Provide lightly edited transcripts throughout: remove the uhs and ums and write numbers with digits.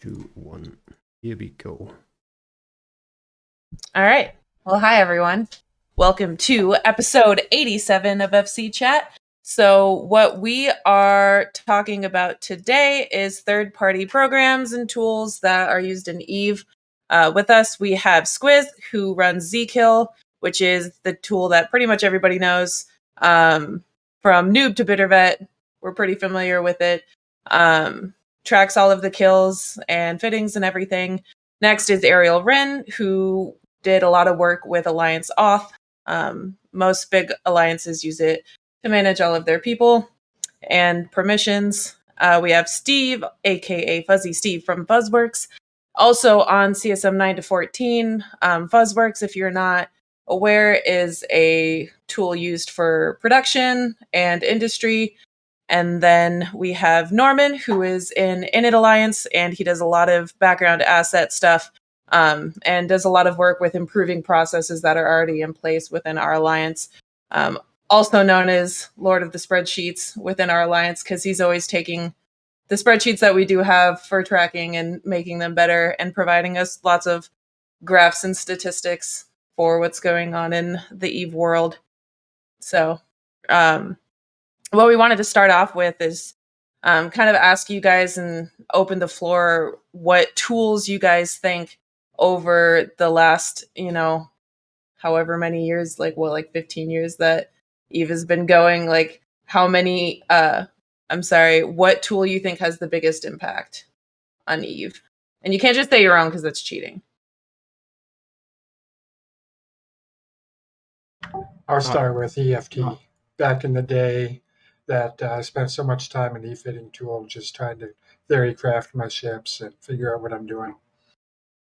2, 1. Here we go. All right. Well, hi, everyone. Welcome to episode 87 of FC Chat. So, what we are talking about today is third-party programs and tools that are used in Eve. With us, we have Squizz, who runs Zkill, which is the tool that pretty much everybody knows. From noob to bitter vet, we're pretty familiar with it. Tracks all of the kills and fittings and everything. Next is Ariel who did a lot of work with Alliance Auth. Most big alliances use it to manage all of their people and permissions. We have Steve, aka Fuzzy Steve from Fuzzworks, also on CSM 9 to 14. Fuzzworks, if you're not aware, is a tool used for production and industry. And then we have Normann, who is in Init Alliance, and he does a lot of background asset stuff and does a lot of work with improving processes that are already in place within our alliance. Also known as Lord of the Spreadsheets within our alliance, because he's always taking the spreadsheets that we do have for tracking and making them better and providing us lots of graphs and statistics for what's going on in the Eve world. So, what we wanted to start off with is kind of ask you guys and open the floor what tools you guys think over the last, however many years, like 15 years that Eve has been going, like what tool you think has the biggest impact on Eve? And you can't just say your own because that's cheating. I'll start with EFT. Back in the day, that I spent so much time in e-fitting tool just trying to theory craft my ships and figure out what I'm doing.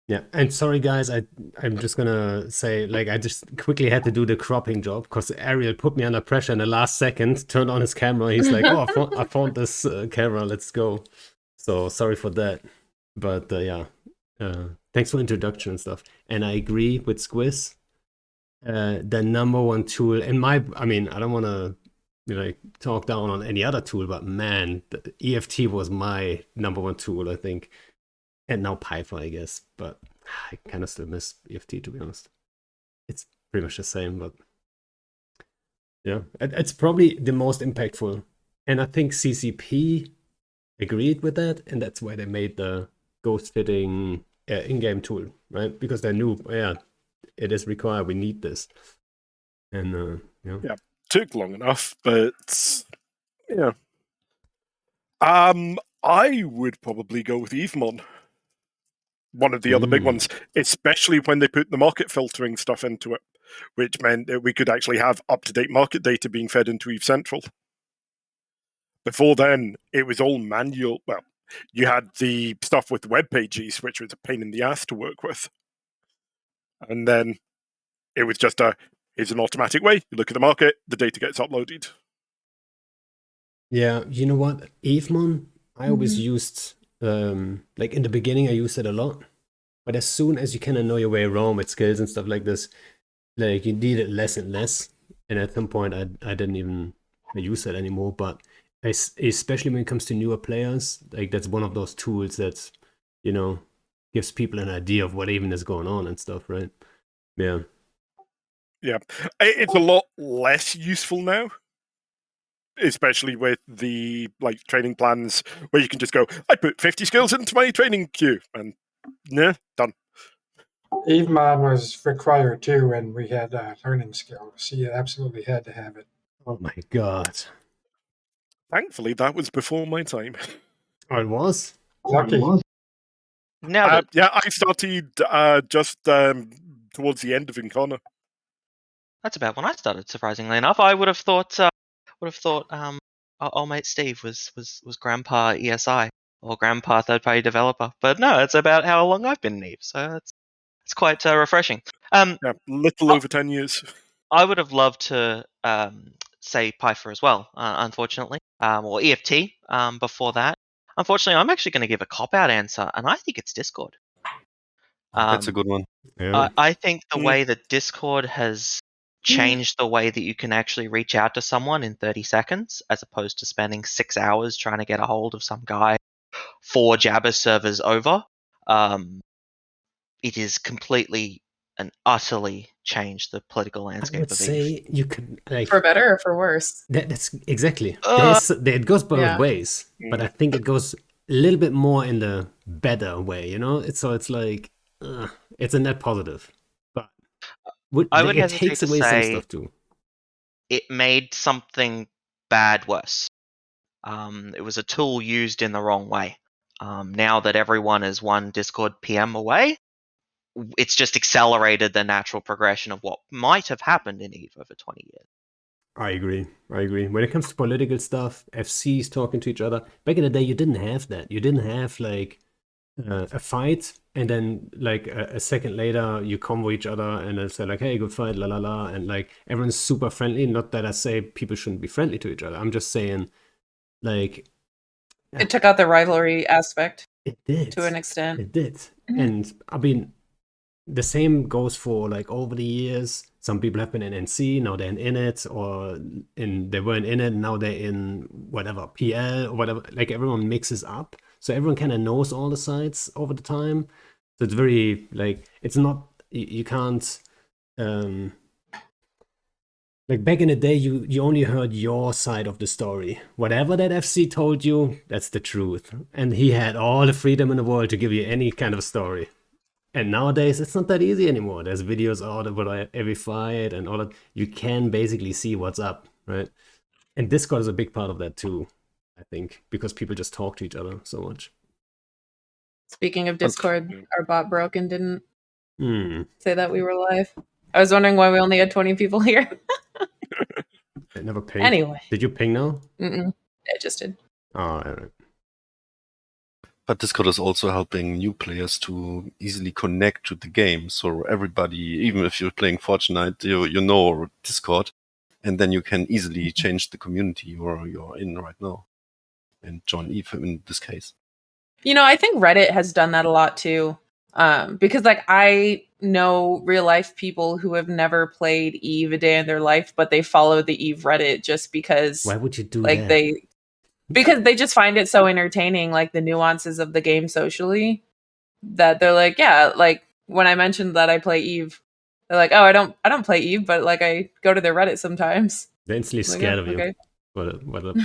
Yeah, and sorry guys, I'm just gonna say, like, I just quickly had to do the cropping job because Ariel put me under pressure in the last second, turned on his camera. He's like, "Oh, I found this camera. Let's go." So sorry for that, but yeah, thanks for introduction and stuff. And I agree with Squizz. The number one tool, I don't want to talk down on any other tool, but man, the EFT was my number one tool, I think. And now Python, I guess, but I kind of still miss EFT, to be honest. It's pretty much the same, but yeah, it's probably the most impactful. And I think CCP agreed with that, and that's why they made the ghost fitting in-game tool, right? Because they knew, it is required, we need this. And yeah, took long enough, but yeah. I would probably go with Evemon. One of the other big ones, especially when they put the market filtering stuff into it, which meant that we could actually have up-to-date market data being fed into Eve Central. Before then, it was all manual. Well, you had the stuff with web pages, which was a pain in the ass to work with. And then it was just here's an automatic way. You look at the market, the data gets uploaded. Yeah, you know what? Evemon, I always used... like in the beginning I used it a lot, but as soon as you kind of know your way around with skills and stuff like this, like you need it less and less, and at some point I didn't even use it anymore. But especially when it comes to newer players, like that's one of those tools that gives people an idea of what even is going on and stuff, right? Yeah it's a lot less useful now, especially with the training plans where you can just go, I put 50 skills into my training queue, and done. Evemon was required too, and we had learning skills, so you absolutely had to have it. Oh my god! Thankfully, that was before my time. Oh, it was? Lucky. Now I started just towards the end of Incarna. that's about when I started. Surprisingly enough, I would have thought our old mate Steve was Grandpa ESI or Grandpa third-party developer, but no, it's about how long I've been in Eve, so it's quite refreshing. Little over 10 years. I would have loved to say Python as well, unfortunately, or EFT before that. Unfortunately, I'm actually going to give a cop-out answer, and I think it's Discord. That's a good one. Yeah. I think the way that Discord has changed the way that you can actually reach out to someone in 30 seconds, as opposed to spending 6 hours trying to get a hold of some guy 4 Jabba servers over, it is completely and utterly changed the political I landscape would of say Eve. you could like For better or for worse? that's exactly. Uh, It goes both Yeah. ways, but I think it goes a little bit more in the better way. You know, it's like it's a net positive, but I would it hesitate takes to away some say stuff too. it made something bad worse. It was a tool used in the wrong way. Now that everyone is one Discord PM away, it's just accelerated the natural progression of what might have happened in Eve over 20 years. I agree. When it comes to political stuff, FCs talking to each other. Back in the day, you didn't have that. You didn't have like a fight, and then like a second later, you combo each other, and then say like, "Hey, good fight, la la la," and like everyone's super friendly. Not that I say people shouldn't be friendly to each other. I'm just saying, like, It took out the rivalry aspect it did to an extent. It did, Mhm. and I mean, the same goes for like over the years. Some people have been in NC, now they're in it, or they weren't in it, now they're in whatever PL or whatever. Like everyone mixes up, so everyone kind of knows all the sides over the time. So it's very like it's not you can't like back in the day you only heard your side of the story. Whatever that FC told you, that's the truth, and he had all the freedom in the world to give you any kind of story. And nowadays, it's not that easy anymore. There's videos out about every fight and all that. You can basically see what's up, right? And Discord is a big part of that too, I think, because people just talk to each other so much. Speaking of Discord, our bot broke and didn't Hmm. say that we were live. I was wondering why we only had 20 people here. It never pinged. Anyway. Did you ping now? It just did. Oh, all right. But Discord is also helping new players to easily connect to the game. So everybody, even if you're playing Fortnite, you know Discord, and then you can easily change the community you're in right now and join Eve in this case. You know, I think Reddit has done that a lot too. Because like I know real life people who have never played Eve a day in their life, but they follow the Eve Reddit just because Why would you do like that? because they just find it so entertaining, like the nuances of the game socially, that they're like, yeah, like when I mentioned that I play Eve, they're like, oh, I don't play Eve, but like I go to their Reddit sometimes. They're instantly Like, scared yeah, of you. okay. What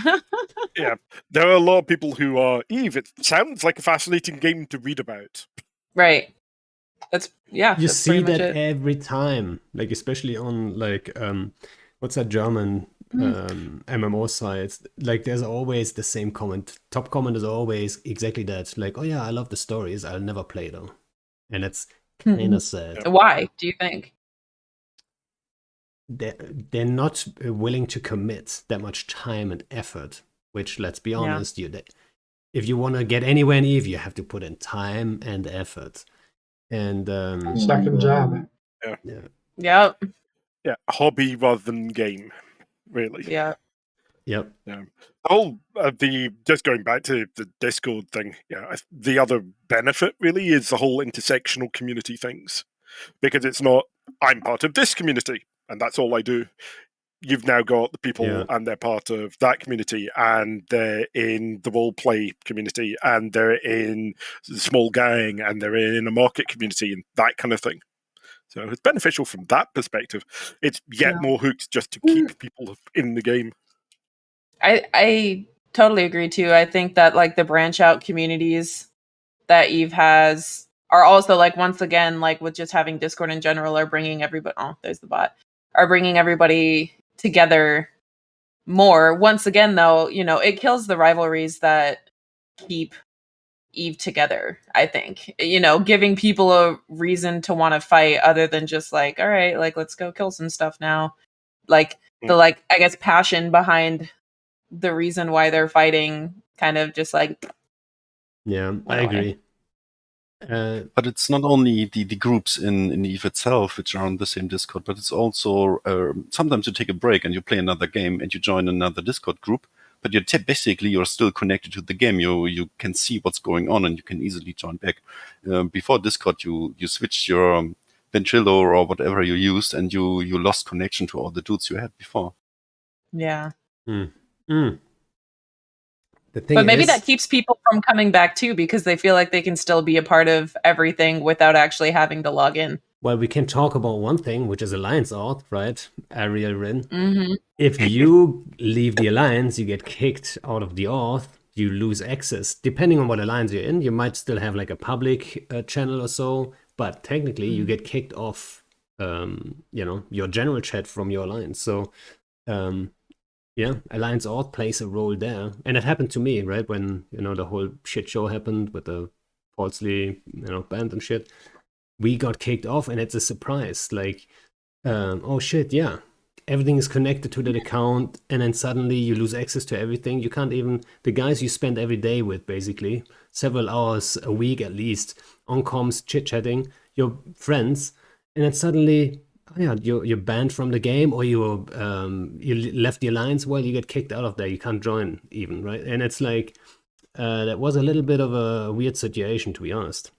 Yeah, there are a lot of people who are Eve. It sounds like a fascinating game to read about. Right. That's you that's see pretty much that it. every time, like especially on like what's that German MMO sites? Like there's always the same comment. Top comment is always exactly that. Like, oh yeah, I love the stories. I'll never play though, and it's kind of sad. Why do you think? They're not willing to commit that much time and effort. Which, let's be honest, if you want to get anywhere in Eve, you have to put in time and effort. And Second job. Yep. Yeah, hobby rather than game, really. Yeah. Yep. Yeah. Just going back to the Discord thing, the other benefit really is the whole intersectional community things, because it's not I'm part of this community and that's all I do. You've now got the people and they're part of that community, and they're in the role play community, and they're in the small gang, and they're in a market community, and that kind of thing. So it's beneficial from that perspective. It's yet more hooks just to keep people in the game. I totally agree too. I think that like the branch out communities that Eve has are also like once again like with just having Discord in general are bringing everybody. Oh, there's the bot. Are bringing everybody together more. Once again, though, you know, it kills the rivalries that keep Eve together. I think, you know, giving people a reason to want to fight other than just like, all right, like let's go kill some stuff now. Like the like I guess passion behind the reason why they're fighting kind of just like I agree. But it's not only the groups in Eve itself which are on the same Discord, but it's also sometimes you take a break and you play another game and you join another Discord group, but you're still connected to the game. You can see what's going on and you can easily join back. Before Discord, you switched your Ventrilo or whatever you used, and you lost connection to all the dudes you had before. Yeah. The thing But maybe is, that keeps people from coming back too, because they feel like they can still be a part of everything without actually having to log in. well, we can talk about one thing, which is Alliance Auth, right? Ariel Rin. Mm-hmm. If you leave the Alliance, you get kicked out of the Auth, you lose access. Depending on what Alliance you're in, you might still have like a public channel or so, but technically you get kicked off, your general chat from your Alliance. So, yeah, Alliance Auth plays a role there. And it happened to me, right? When, the whole shit show happened with the falsely, banned and shit. We got kicked off, and it's a surprise. Like, oh shit, yeah. Everything is connected to that account, and then suddenly you lose access to everything. You can't even, the guys you spend every day with, basically, several hours a week at least, on comms, chit-chatting, your friends, and then suddenly, oh yeah, you're banned from the game, or you left the Alliance. Well, you get kicked out of there. You can't join even, right? And it's like, that was a little bit of a weird situation, to be honest.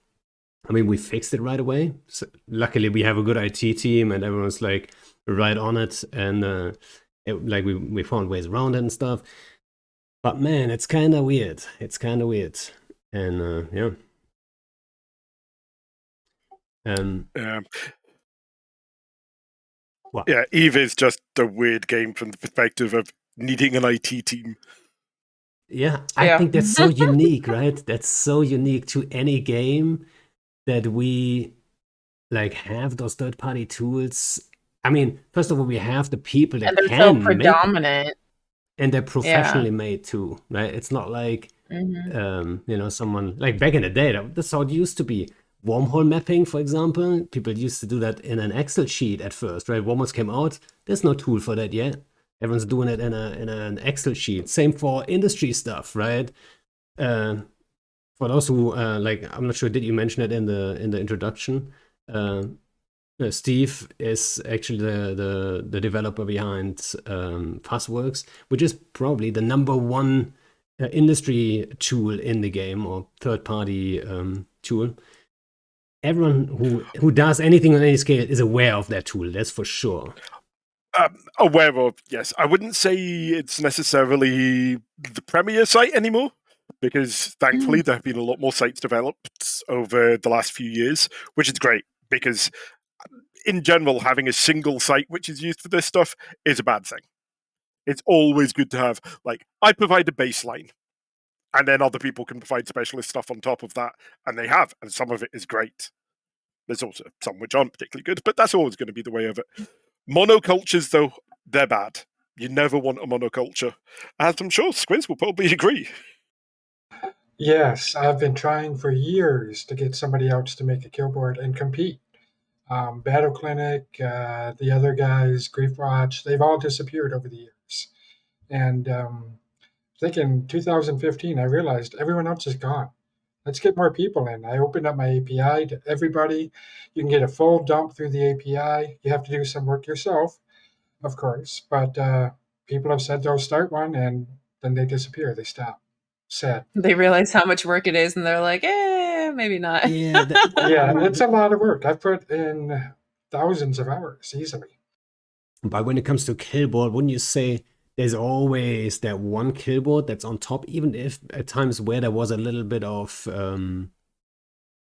I mean, we fixed it right away. So luckily, we have a good IT team, and everyone's like right on it, and we found ways around it and stuff. But man, it's kind of weird. And yeah. What? Yeah, Eve is just a weird game from the perspective of needing an IT team. Yeah, I think that's so unique, right? That's so unique to any game that we like have those third-party tools. I mean, first of all, we have the people that And they're can so predominant. and they're professionally made too, right? It's not like someone like back in the day. That's how it used to be. Wormhole mapping, for example, people used to do that in an Excel sheet at first, right? Wormholes came out. There's no tool for that yet. Everyone's doing it in an Excel sheet. Same for industry stuff, right? For those who I'm not sure. Did you mention it in the introduction? Steve is actually the developer behind Fuzzworks, which is probably the number one industry tool in the game, or third-party tool. Everyone who does anything on any scale is aware of that tool. That's for sure. Aware of, yes. I wouldn't say it's necessarily the premier site anymore, because thankfully there have been a lot more sites developed over the last few years, which is great, because in general, having a single site which is used for this stuff is a bad thing. It's always good to have, like, I provide a baseline, and then other people can provide specialist stuff on top of that, and they have, and some of it is great. There's also some which aren't particularly good, but that's always going to be the way of it. Monocultures, though, they're bad. You never want a monoculture, as I'm sure Squizz will probably agree. Yes, I've been trying for years to get somebody else to make a kill board and compete. Battle Clinic, the other guys, Grief Watch, they've all disappeared over the years. And I think in 2015, I realized everyone else is gone. Let's get more people in. I opened up my API to everybody. You can get a full dump through the API. You have to do some work yourself, of course, but people have said they'll start one, and then they disappear. They stop. Sad. They realize how much work it is, and they're like, maybe not. Yeah, Yeah, it's a lot of work. I've put in thousands of hours easily. But when it comes to killboard, wouldn't you say there's always that one killboard that's on top, even if at times where there was a little bit of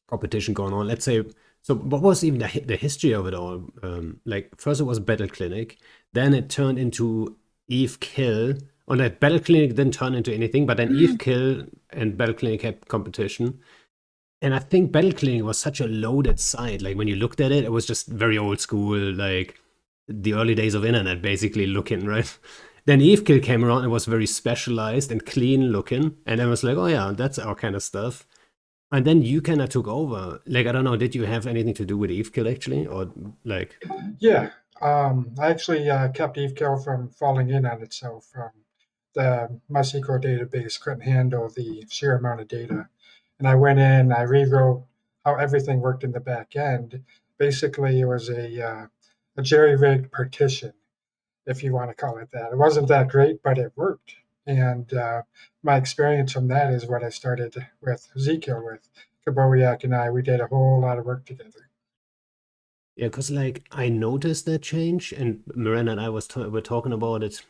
competition going on? Let's say, so what was even the history of it all? First it was Battle Clinic, then it turned into Eve Kill. On that, Battle Clinic didn't turn into anything, but then Eve Kill and Battle Clinic had competition. And I think Battle Clinic was such a loaded site. Like when you looked at it, it was just very old school, like the early days of internet, basically looking, right? Then Eve Kill came around and was very specialized and clean looking. And I was like, oh yeah, that's our kind of stuff. And then you kind of took over. Like, I don't know, did you have anything to do with Eve Kill actually? Or like... Yeah, I actually kept Eve Kill from falling in on itself. The MySQL database couldn't handle the sheer amount of data. And I went in, I rewrote how everything worked in the back end. Basically, it was a jerry-rigged partition, if you want to call it that. It wasn't that great, but it worked. And my experience from that is what I started with Ezekiel, with Kabowiak and I. We did a whole lot of work together. Yeah, because like I noticed that change, and Miranda and I were talking about it,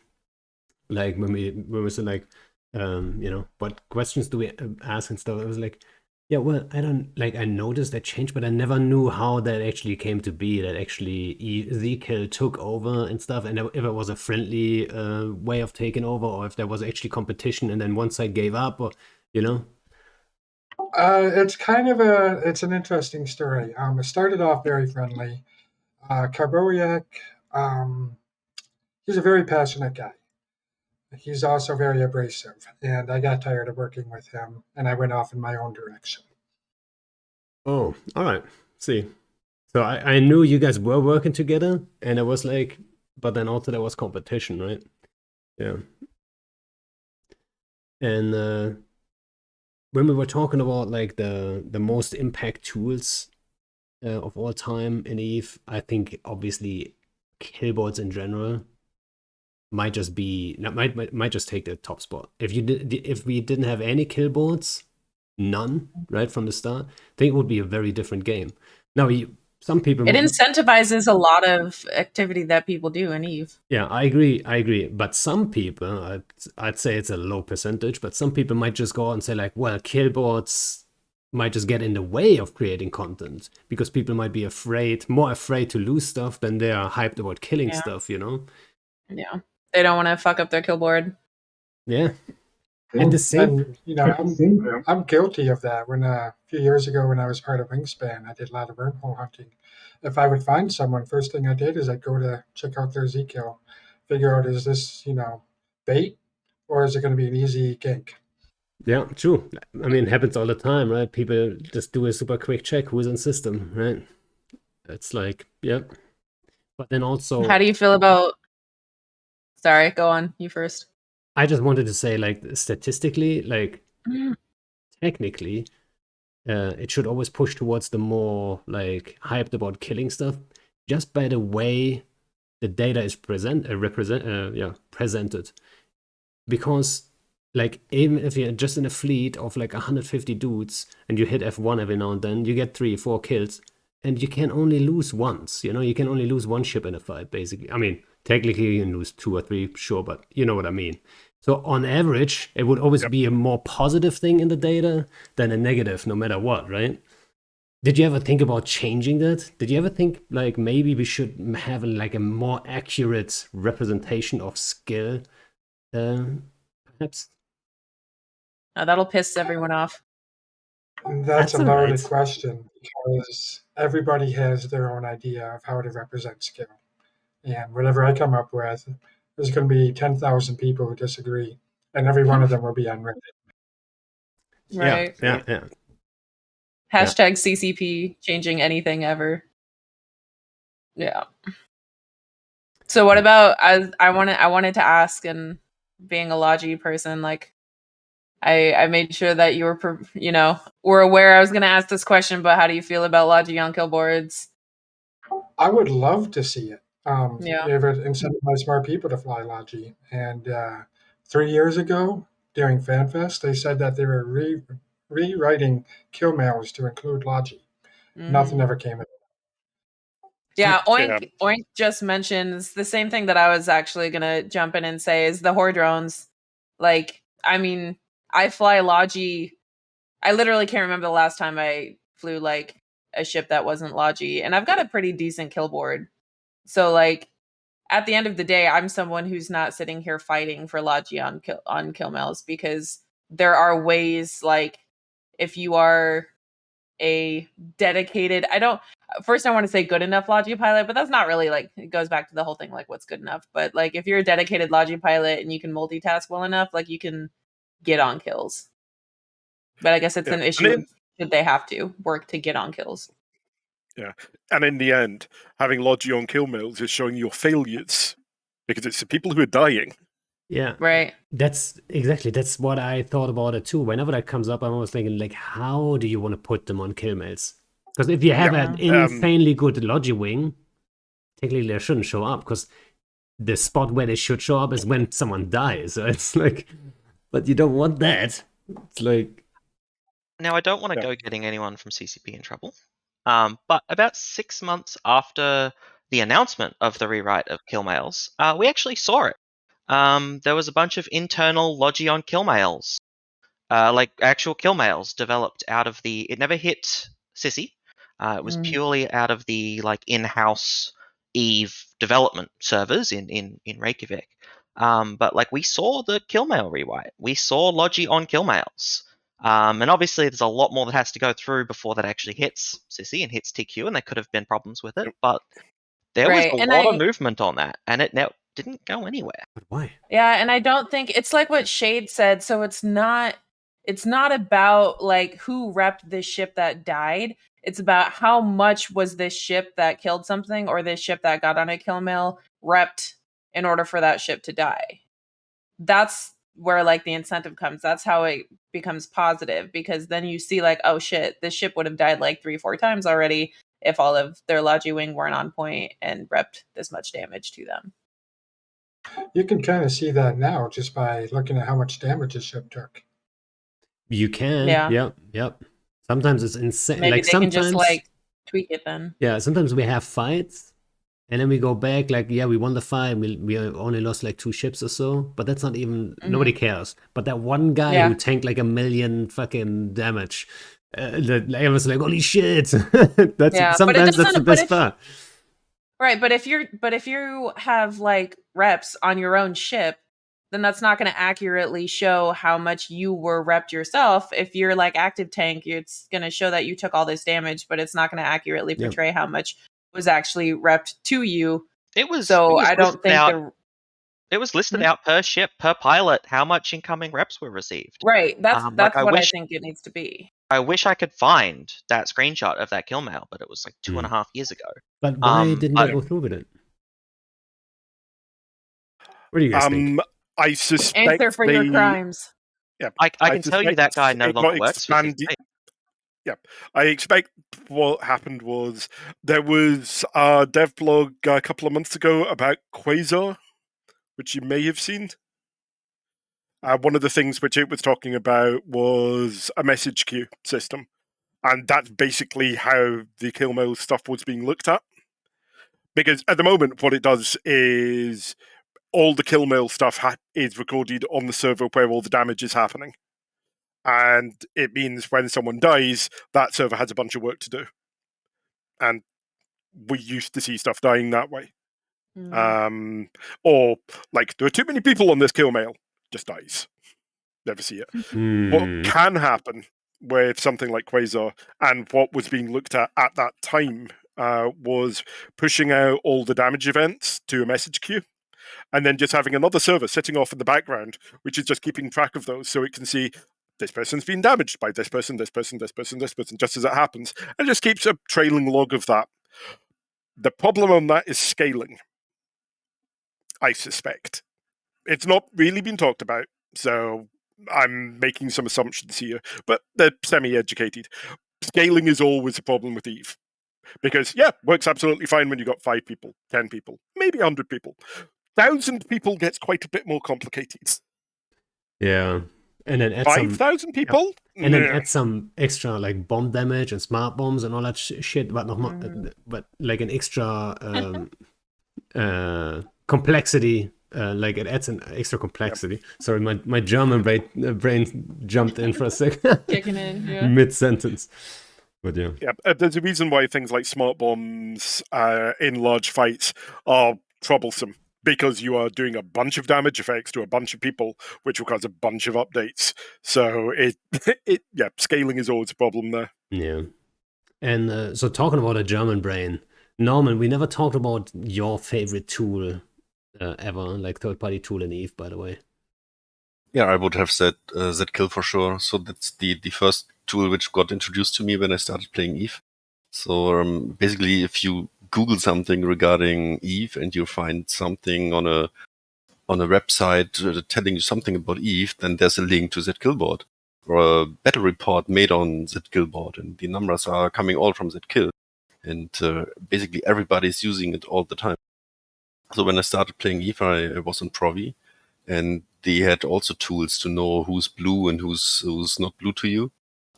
like when we said like What questions do we ask and stuff? I was like, yeah, well, I don't like. I noticed that change, but I never knew how that actually came to be. That actually Ezekiel took over and stuff, and if it was a friendly way of taking over, or if there was actually competition, and then one side gave up, or It's kind of it's an interesting story. It started off very friendly. Karboriak, he's a very passionate guy. He's also very abrasive, and I got tired of working with him, and I went off in my own direction. Oh, all right. See, so I knew you guys were working together, and it was like, but then also there was competition, right? Yeah. And when we were talking about like the most impact tools of all time in Eve, I think obviously killboards in general might just take the top spot. If we didn't have any killboards, none, right from the start, I think it would be a very different game. Now, some people, it incentivizes a lot of activity that people do in Eve. Yeah, I agree. But some people, I'd say it's a low percentage, but some people might just go out and say like, well, killboards might just get in the way of creating content because people might be more afraid to lose stuff than they are hyped about killing stuff, Yeah, they don't want to fuck up their killboard. Yeah. And the same, I'm guilty of that. When a few years ago, when I was part of Wingspan, I did a lot of wormhole hunting. If I would find someone, first thing I did is I'd go to check out their Ezekiel, figure out is this bait or is it going to be an easy gank? Yeah, true. I mean, it happens all the time, right? People just do a super quick check who's in system, right? It's like, yeah. But then also, how do you feel about? Sorry, go on. You first. I just wanted to say, like, statistically, like, technically, it should always push towards the more like hyped about killing stuff, just by the way the data is presented. Because like even if you're just in a fleet of like 150 dudes and you hit F1 every now and then, you get 3-4 kills, and you can only lose once. You can only lose one ship in a fight, basically. I mean, technically you can lose 2 or 3, sure, but you know what I mean. So on average, it would always be a more positive thing in the data than a negative, no matter what, right? Did you ever think about changing that? Did you ever think like maybe we should have like a more accurate representation of skill, perhaps? That'll piss everyone off. That's a loaded question because everybody has their own idea of how to represent skill. And whatever I come up with, there's going to be 10,000 people who disagree, and every one of them will be on Reddit. Right. Yeah. Hashtag CCP changing anything ever. Yeah. So what about I wanted to ask, and being a Logi person, like I made sure that you were aware I was going to ask this question, but how do you feel about Logi on killboards? I would love to see it. Yeah. It would incentivize more people to fly Logi. And 3 years ago, during FanFest, they said that they were rewriting kill mails to include Logi. Nothing ever came of it. Yeah, Oink just mentions the same thing that I was actually gonna jump in and say is the Horde drones. Like, I mean, I fly Logi. I literally can't remember the last time I flew like a ship that wasn't Logi, and I've got a pretty decent kill board. So like, at the end of the day, I'm someone who's not sitting here fighting for Logi on kill mails, because there are ways, like, if you are a dedicated, I want to say good enough Logi pilot, but that's not really, like, it goes back to the whole thing, like, what's good enough. But like, if you're a dedicated Logi pilot and you can multitask well enough, like, you can get on kills. But I guess it's an issue. Should they have to work to get on kills? Yeah, and in the end, having Logi on kill mails is showing your failures, because it's the people who are dying. Yeah, right. That's what I thought about it too. Whenever that comes up, I'm always thinking, like, how do you want to put them on kill mails? Because if you have an insanely good Logi wing, technically they shouldn't show up, because the spot where they should show up is when someone dies. So it's like, but you don't want that. It's like, now I don't want to go getting anyone from CCP in trouble. But about 6 months after the announcement of the rewrite of kill mails, we actually saw it. there was a bunch of internal Logion kill mails, like actual kill mails developed out of the. It never hit Sissy. It was purely out of the like in-house Eve development servers in Reykjavik. But like we saw the kill mail rewrite. We saw Logi on kill mails. And obviously there's a lot more that has to go through before that actually hits Sissy and hits TQ, and there could have been problems with it. But there was a lot of movement on that, and it didn't go anywhere. But why? Yeah, and I don't think it's like what Shade said. So it's not about like who repped this ship that died. It's about how much was this ship that killed something or this ship that got on a kill mail repped in order for that ship to die. That's where like the incentive comes. That's how it becomes positive, because then you see like, oh shit, this ship would have died like 3-4 times already if all of their Logi Wing weren't on point and repped this much damage to them. You can kind of see that now just by looking at how much damage the ship took. You can. Yeah. Yep. Sometimes it's insane. Maybe like they sometimes, can just like tweak it then. Yeah, sometimes we have fights and then we go back like, yeah, we won the fight. We only lost like 2 ships or so, but that's not even, nobody cares. But that one guy who tanked like 1 million fucking damage, I was like, holy shit. Sometimes that's the best part. Right, but if you have like reps on your own ship, then that's not going to accurately show how much you were repped yourself. If you're like active tank, it's going to show that you took all this damage, but it's not going to accurately portray how much was actually repped to you. It was listed out per ship, per pilot, how much incoming reps were received. Right, that's what I think it needs to be. I wish I could find that screenshot of that kill mail, but it was like 2.5 years ago. But why didn't they go through with it? What do you guys think? I suspect answer for your crimes. Yeah, I can tell you that guy no longer works for CCP. Yeah, I expect what happened was there was a dev blog a couple of months ago about Quasar, which you may have seen. One of the things which it was talking about was a message queue system. And that's basically how the kill mail stuff was being looked at. Because at the moment, what it does is all the kill mail stuff is recorded on the server where all the damage is happening. And it means when someone dies, that server has a bunch of work to do. And we used to see stuff dying that way. Or, like, there are too many people on this kill mail, just dies. Never see it. What can happen with something like Quasar, and what was being looked at that time, was pushing out all the damage events to a message queue, and then just having another server sitting off in the background, which is just keeping track of those, so it can see this person's been damaged by this person, this person, this person, this person, just as it happens, and just keeps a trailing log of that. The problem on that is scaling, I suspect. It's not really been talked about, so I'm making some assumptions here, but they're semi-educated. Scaling is always a problem with Eve. Because, works absolutely fine when you got 5 people, 10 people, maybe 100 people. 1,000 people gets quite a bit more complicated. Yeah. And then add 5,000 people? And then add some extra like bomb damage and smart bombs and all that shit, but but like an extra complexity. Like it adds an extra complexity. Sorry, my German brain jumped in for a second. Kicking in, mid-sentence. But yeah. There's a reason why things like smart bombs in large fights are troublesome, because you are doing a bunch of damage effects to a bunch of people, which will cause a bunch of updates. So scaling is always a problem there. Yeah. And so talking about a German brain, Norman, we never talked about your favorite tool ever, like third-party tool in Eve, by the way. Yeah, I would have said Zkill for sure. So that's the first tool which got introduced to me when I started playing Eve. So basically, if you Google something regarding Eve and you find something on a website telling you something about Eve, then there's a link to Zkill board or a battle report made on Zkill board, and the numbers are coming all from Zkill. And basically, everybody's using it all the time. So when I started playing Eve, I was on Provi, and they had also tools to know who's blue and who's not blue to you.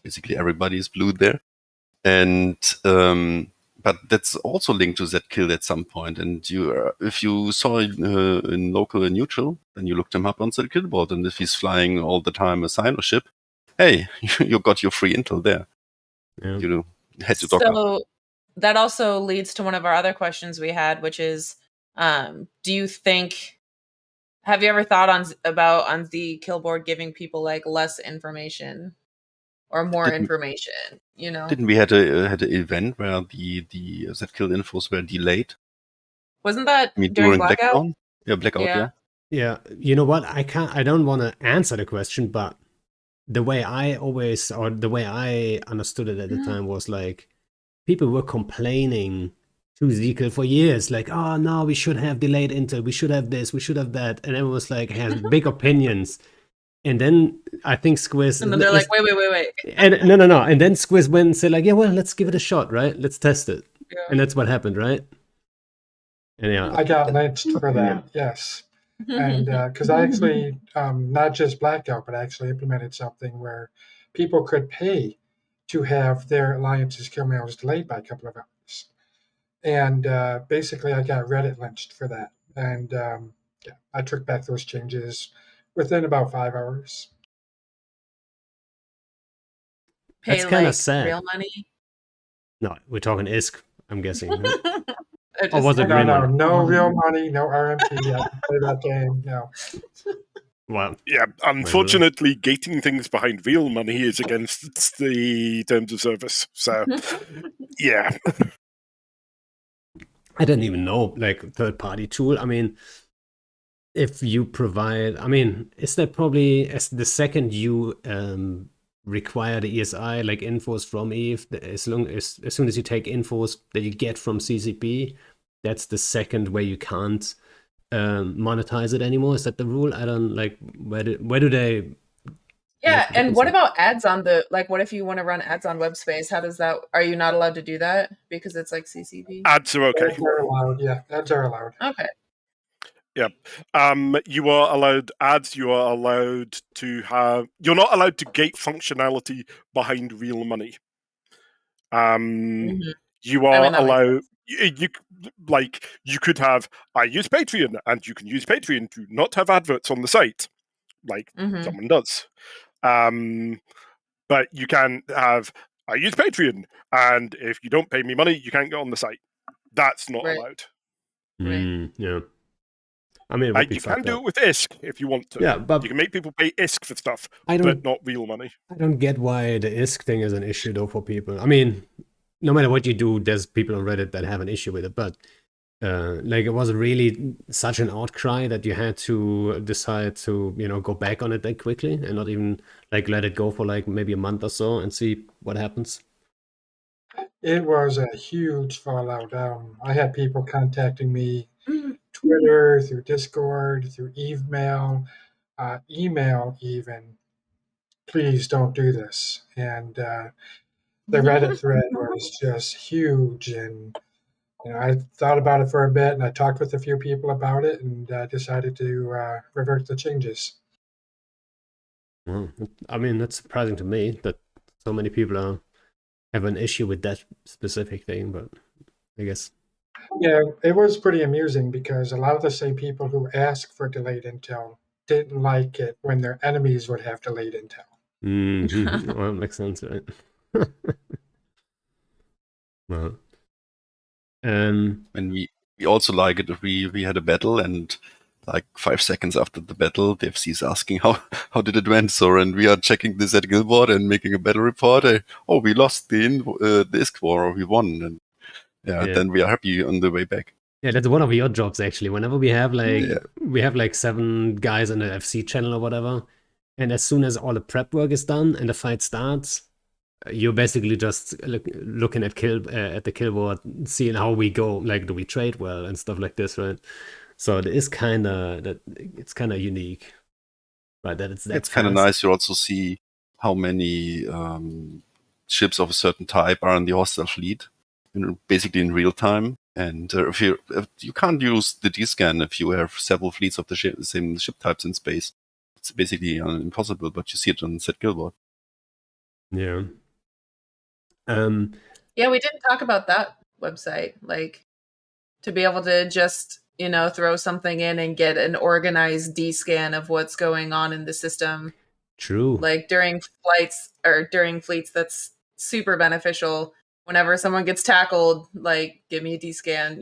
Basically, everybody is blue there. And but that's also linked to that kill at some point. And you, if you saw in local and neutral, then you looked him up on the kill board, and if he's flying all the time a Sino ship, hey, you got your free intel there. Yeah. You had to dock up. So that also leads to one of our other questions we had, which is, do you think, have you ever thought on the kill board giving people like less information or more information? You know, Didn't we had an event where the that kill infos were delayed? wasn't that I mean, during during Blackout? Blackdown? Yeah, Blackout. Yeah. Yeah, you know what? I don't want to answer the question, but the way I understood it at the time was like people were complaining to Zekiel for years, like, oh no, we should have delayed intel, we should have this, we should have that, and everyone was like has big opinions. And then I think Squizz, and then they're like, wait, and no, and then Squizz went and said like, yeah, well, let's give it a shot, right? Let's test it, and that's what happened, right? And yeah, I got lynched for that. Yes. And because I actually, not just Blackout, but I actually implemented something where people could pay to have their alliance's kill mails delayed by a couple of hours. And basically, I got Reddit lynched for that. And yeah, I took back those changes within about 5 hours. pay that's kind of like sad. real money. No, we're talking ISK, I'm guessing. Right? Or was it real money? No real money, no RMT. I can play that game. No. Well, Yeah, unfortunately, gating things behind real money is against the terms of service. So, yeah. I didn't even know, like, third-party tool. I mean, if you provide, I mean, is that probably as the second you require the ESI, like infos from Eve, as soon as you take infos that you get from CCP, that's the second way you can't monetize it anymore. Is that the rule? I don't like where do they? Yeah, and what about ads on the, like, what if you want to run ads on WebSpace? How does that, are you not allowed to do that because it's like CCP? Ads are okay. Ads are allowed. Yeah, ads are allowed. Okay. Yeah. You are allowed ads. You are allowed to have. You're not allowed to gate functionality behind real money. You are allowed. You like you could have. I use Patreon, and you can use Patreon to not have adverts on the site, like someone does. But you can have. I use Patreon, and if you don't pay me money, you can't get on the site. That's not allowed. Yeah. I mean, you can do it with ISK if you want to. Yeah, but you can make people pay ISK for stuff, but not real money. I don't get why the ISK thing is an issue, though, for people. I mean, no matter what you do, there's people on Reddit that have an issue with it, but like it was really such an outcry that you had to decide to, go back on it that quickly and not even like let it go for like maybe a month or so and see what happens. It was a huge fallout. I had people contacting me Twitter, through Discord, through email, even. Please don't do this. And the Reddit thread was just huge. And I thought about it for a bit, and I talked with a few people about it, and decided to revert the changes. Well, I mean, that's surprising to me that so many people have an issue with that specific thing, but I guess. Yeah, it was pretty amusing because a lot of the same people who ask for delayed intel didn't like it when their enemies would have delayed intel. Well, that makes sense, right? Well, and we also like it if we had a battle and like 5 seconds after the battle, the FC is asking how did it went, so, and we are checking this at Guildboard and making a battle report. We lost the ISK war, or we won, and then we are happy on the way back. Yeah, that's one of your jobs actually. Whenever we have like 7 guys in the FC channel or whatever, and as soon as all the prep work is done and the fight starts, you're basically just looking at the kill board, seeing how we go. Like, do we trade well and stuff like this, right? So it is kind of unique, right? That it's kind of nice. You also see how many ships of a certain type are in the hostile fleet, basically in real time. And if you can't use the D-scan if you have several fleets of the same ship types in space. It's basically impossible, but you see it on set Guildboard. Yeah. Yeah, we didn't talk about that website. Like, to be able to just, throw something in and get an organized D-scan of what's going on in the system. True. Like during flights or during fleets, that's super beneficial. Whenever someone gets tackled, like, give me a D-scan,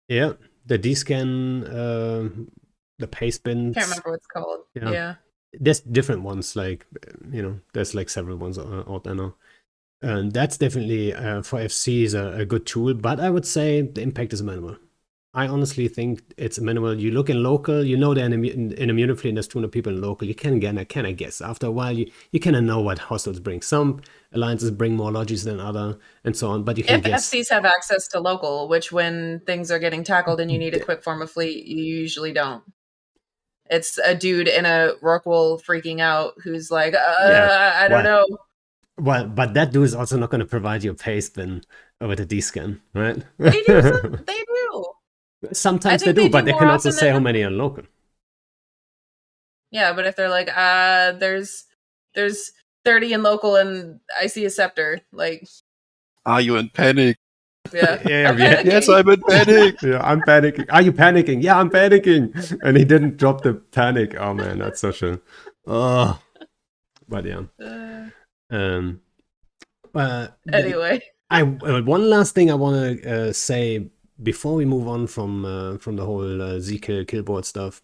Yeah, the D-scan, the paste bins. Can't remember what it's called. Yeah. There's different ones, like, there's like several ones out there now. And that's definitely, for FC, is a good tool, but I would say the impact is minimal. I honestly think it's minimal. You look in local, you know that in a Munifleet there's 200 people in local. You can guess. After a while, you kind of know what hostiles bring. Some alliances bring more lodges than other, and so on, but you can guess. If FCs have access to local, which when things are getting tackled and you need a quick form of fleet, you usually don't. It's a dude in a Rorqual freaking out who's like, I don't know. Well, but that dude is also not going to provide you a paste bin with a D-scan, right? They do. They do. Sometimes they do, but they can also say how many are local. Yeah, but if they're like, there's 30 in local and I see a scepter, like, are you in panic? Yeah. Yes, I'm in panic. Yeah, I'm panicking. Are you panicking? Yeah, I'm panicking. And he didn't drop the panic. Oh man, that's such a. Oh, but yeah. Anyway, one last thing I want to say before we move on from the whole Z-Kill killboard stuff.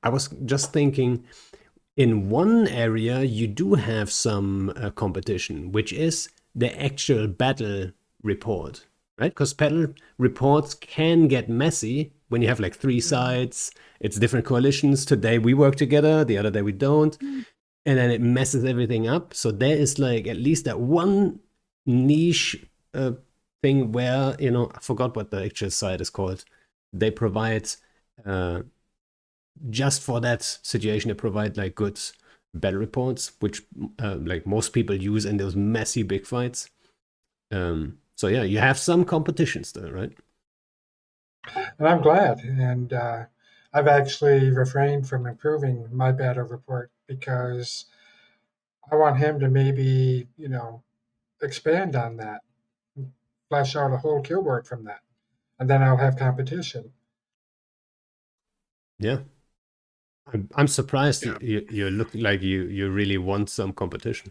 I was just thinking, in one area you do have some competition, which is the actual battle report, right? Because battle reports can get messy when you have like 3 sides. It's different coalitions. Today we work together, the other day we don't. And then it messes everything up. So there is like at least that one niche thing where, I forgot what the actual site is called. They provide, just for that situation, they provide like good battle reports, which like most people use in those messy big fights. So yeah, you have some competition still, right? And I'm glad. And I've actually refrained from improving my battle report because I want him to maybe, expand on that, flesh out a whole killboard from that, and then I'll have competition. Yeah. I'm surprised you look like you really want some competition.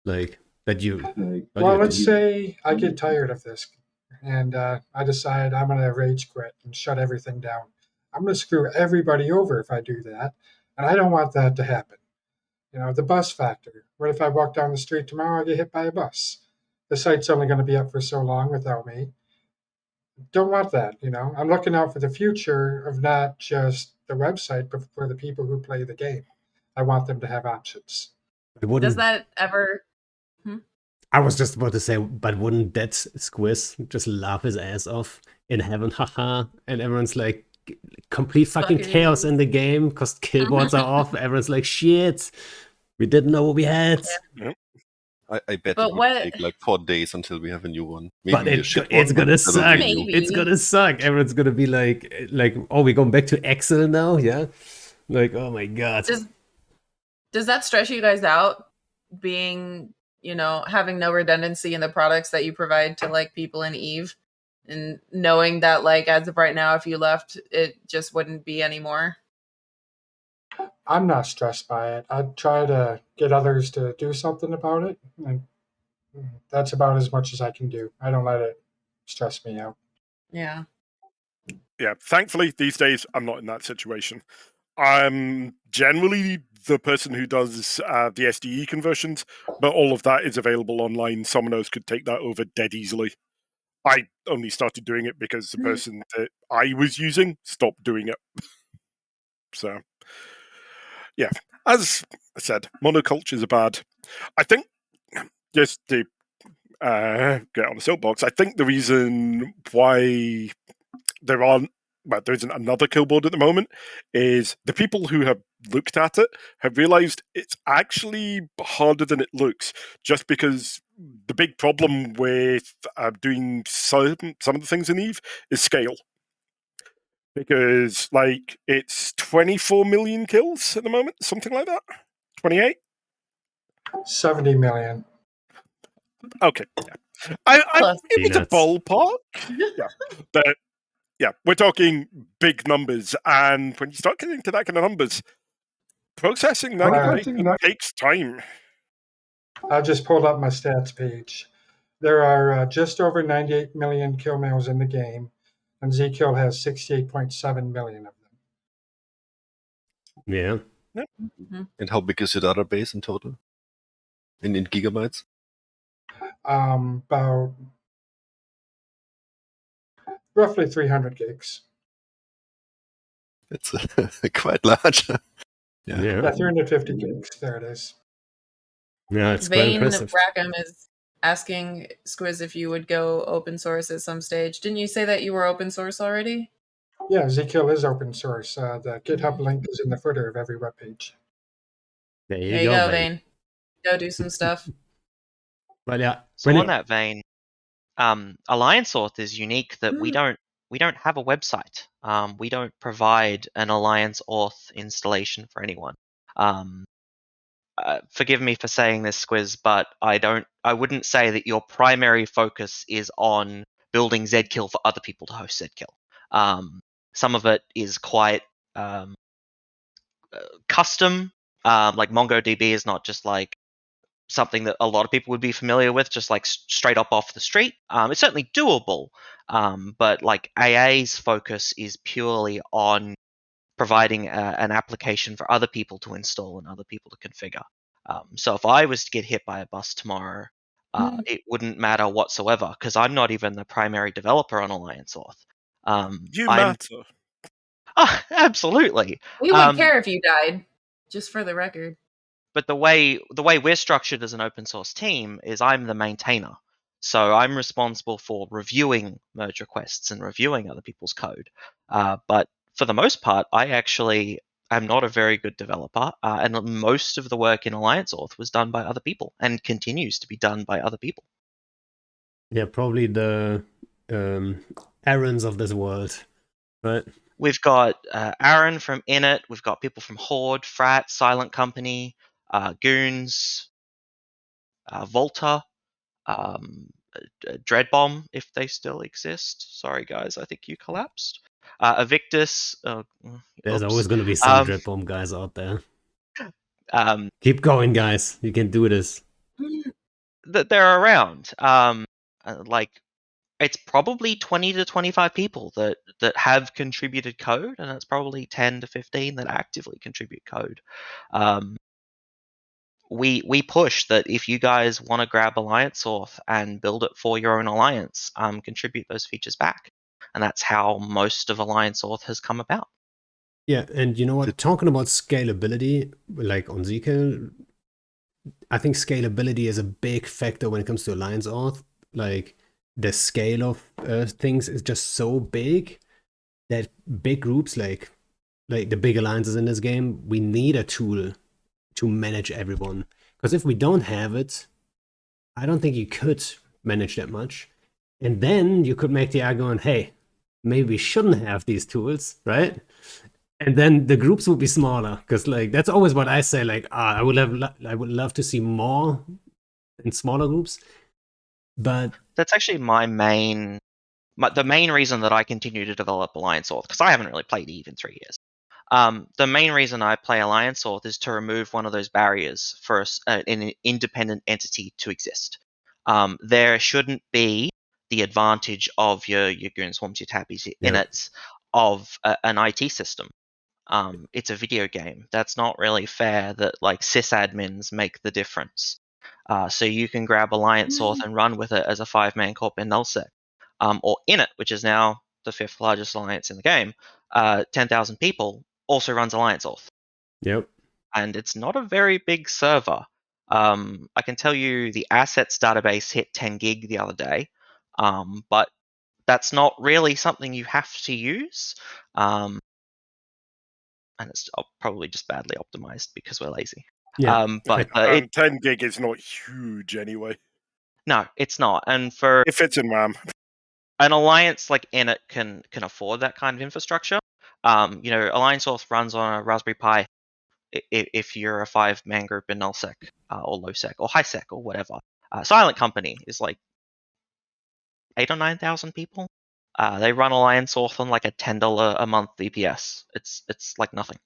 Like that you. Well, let's say I get tired of this and I decide I'm going to rage quit and shut everything down. I'm going to screw everybody over if I do that. And I don't want that to happen. The bus factor. What if I walk down the street tomorrow, I get hit by a bus? The site's only going to be up for so long without me. Don't want that. I'm looking out for the future of not just the website, but for the people who play the game. I want them to have options. Does that ever... I was just about to say, but wouldn't that Squizz just laugh his ass off in heaven, haha, and everyone's like, complete fucking chaos in the game because killboards are off. Everyone's like, shit, we didn't know what we had. Yeah. I bet it would take like 4 days until we have a new one. Maybe but it's gonna suck. It's gonna suck. Everyone's gonna be like, oh, we're going back to Excel now, yeah? Like, oh my god. Does that stress you guys out? Being, having no redundancy in the products that you provide to like people in EVE, and knowing that like as of right now, if you left, it just wouldn't be anymore. I'm not stressed by it. I try to get others to do something about it, and that's about as much as I can do. I don't let it stress me out. Yeah. Yeah, thankfully, these days, I'm not in that situation. I'm generally the person who does the SDE conversions, but all of that is available online. Someone else could take that over dead easily. I only started doing it because the person that I was using stopped doing it. So, yeah, as I said, monocultures are bad. I think, just to get on the soapbox, I think the reason why there isn't another killboard at the moment is the people who have looked at it have realized it's actually harder than it looks, just because the big problem with doing some of the things in EVE is scale. Because, like, it's 24 million kills at the moment, something like that? 28? 70 million. Okay, yeah. Close. It was a Peanuts. ballpark. Yeah. But yeah, we're talking big numbers. And when you start getting to that kind of numbers, processing that kind of data takes time. I just pulled up my stats page. There are just over 98 million kill males in the game, and Zkill has 68.7 million of them. Yeah. And how big is your database in total? In gigabytes? About roughly 300 gigs. It's quite large. Yeah, 350 gigs. There it is. Yeah, it's quite Vane impressive. Rackham is asking Squizz if you would go open source at some stage. Didn't you say that you were open source already? Yeah, Zkill is open source. The GitHub link is in the footer of every webpage. There There you go, Vane. Go do some stuff. But yeah, So on that vein, Alliance Auth is unique that we don't have a website. We don't provide an Alliance Auth installation for anyone. Forgive me for saying this, Squizz, but I wouldn't say that your primary focus is on building Zkill for other people to host Zkill. Some of it is quite custom. Like MongoDB is not just like something that a lot of people would be familiar with, just like straight up off the street. It's certainly doable, but like AA's focus is purely on providing an application for other people to install and other people to configure. So if I was to get hit by a bus tomorrow, it wouldn't matter whatsoever because I'm not even the primary developer on Alliance Auth. You matter. Absolutely. We wouldn't care if you died, just for the record. But the way we're structured as an open source team is I'm the maintainer. So I'm responsible for reviewing merge requests and reviewing other people's code. But for the most part, I actually am not a very good developer, and most of the work in Alliance Auth was done by other people and continues to be done by other people. Yeah, probably the errands of this world, right? We've got Aaron from Init, we've got people from Horde, Frat, Silent Company, Goons, Volta, Dreadbomb, if they still exist. Sorry, guys, I think you collapsed. Evictus. There's oops. always going to be some drip bomb guys out there. Keep going, guys. You can do this. That they're around. Like it's probably 20 to 25 people that have contributed code, and it's probably 10 to 15 that actively contribute code. We push that if you guys want to grab Alliance Auth and build it for your own alliance, contribute those features back, and that's how most of Alliance Auth has come about. Yeah, and you know what? Talking about scalability, like on Zkill, I think scalability is a big factor when it comes to Alliance Auth. Like the scale of things is just so big that big groups like the big alliances in this game, we need a tool to manage everyone. Because if we don't have it, I don't think you could manage that much. And then you could make the argument, hey, maybe we shouldn't have these tools, right? And then the groups would be smaller. Because like that's always what I say. Like, I would love to see more in smaller groups. But that's actually the main reason that I continue to develop Alliance Auth, because I haven't really played Eve in 3 years. The main reason I play Alliance Auth is to remove one of those barriers for an independent entity to exist. There shouldn't be the advantage of your Goon Swarms, your Tabbies, your Inits of an IT system. It's a video game. That's not really fair that like sysadmins make the difference. So you can grab Alliance Auth and run with it as a 5-man corp in nullsec. Or Init, which is now the 5th largest alliance in the game, 10,000 people, also runs Alliance Auth. Yep. And it's not a very big server. I can tell you the assets database hit 10 gig the other day, but that's not really something you have to use. And it's probably just badly optimized because we're lazy. Yeah. But 10 gig is not huge anyway. No, it's not. And it fits in RAM. An alliance like Init can afford that kind of infrastructure. Alliance Auth runs on a Raspberry Pi if you're a 5-man group in nullsec or lowsec or highsec or whatever. Silent Company is like 8 or 9,000 people. They run Alliance Auth on like a $10 a month VPS. It's like nothing.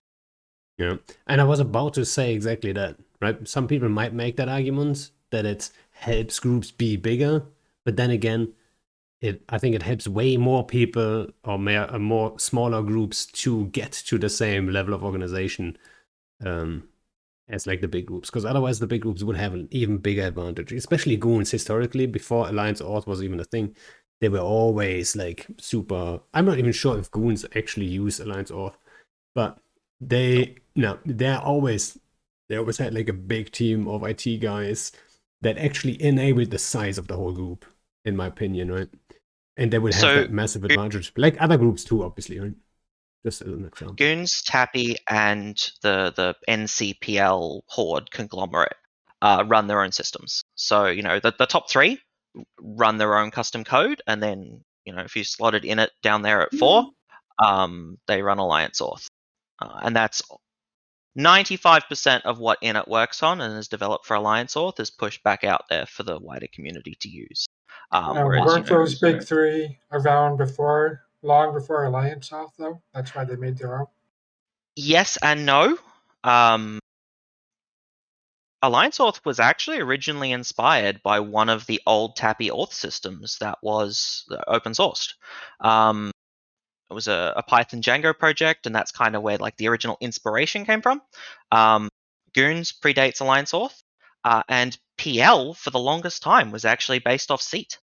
Yeah, and I was about to say exactly that, right? Some people might make that argument that it helps groups be bigger, but then again, I think it helps way more people or more smaller groups to get to the same level of organization as like the big groups, because otherwise the big groups would have an even bigger advantage, especially goons historically before Alliance Auth was even a thing. They were always like super. I'm not even sure if goons actually use Alliance Auth, but they always had like a big team of IT guys that actually enabled the size of the whole group, in my opinion, right? And they would have that massive advantage, like other groups too, obviously, right? Just as an example. Goons, Tappy, and the NCPL Horde conglomerate run their own systems. So, the top 3 run their own custom code, and then, if you slotted in it down there at 4, they run Alliance Auth. And that's 95% of what Init works on and is developed for Alliance Auth is pushed back out there for the wider community to use. Weren't those big 3 around long before Alliance Auth, though? That's why they made their own? Yes and no. Alliance Auth was actually originally inspired by one of the old Tappy Auth systems that was open sourced. It was a Python Django project, and that's kind of where like the original inspiration came from. Goons predates Alliance Auth, and PL for the longest time was actually based off Seat.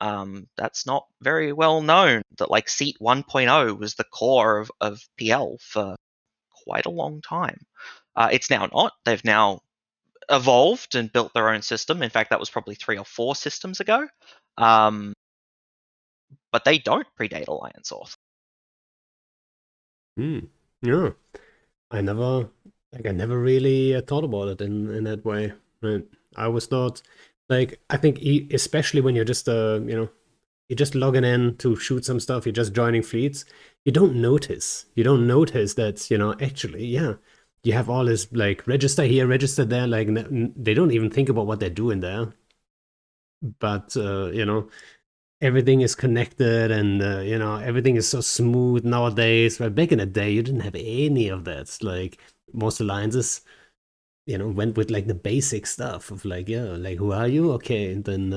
That's not very well known that like Seat 1.0 was the core of PL for quite a long time. It's now not. They've now evolved and built their own system. In fact, that was probably 3 or 4 systems ago. But they don't predate Alliance Auth. Yeah, I never really thought about it in that way. Right? I always thought, like, I think especially when you're just you're just logging in to shoot some stuff, you're just joining fleets, you don't notice that actually, yeah, you have all this like register here, register there, like they don't even think about what they're doing there, but everything is connected, and everything is so smooth nowadays. Right? Back in the day, you didn't have any of that. Like most alliances, went with like the basic stuff of like, yeah, like who are you? Okay, and then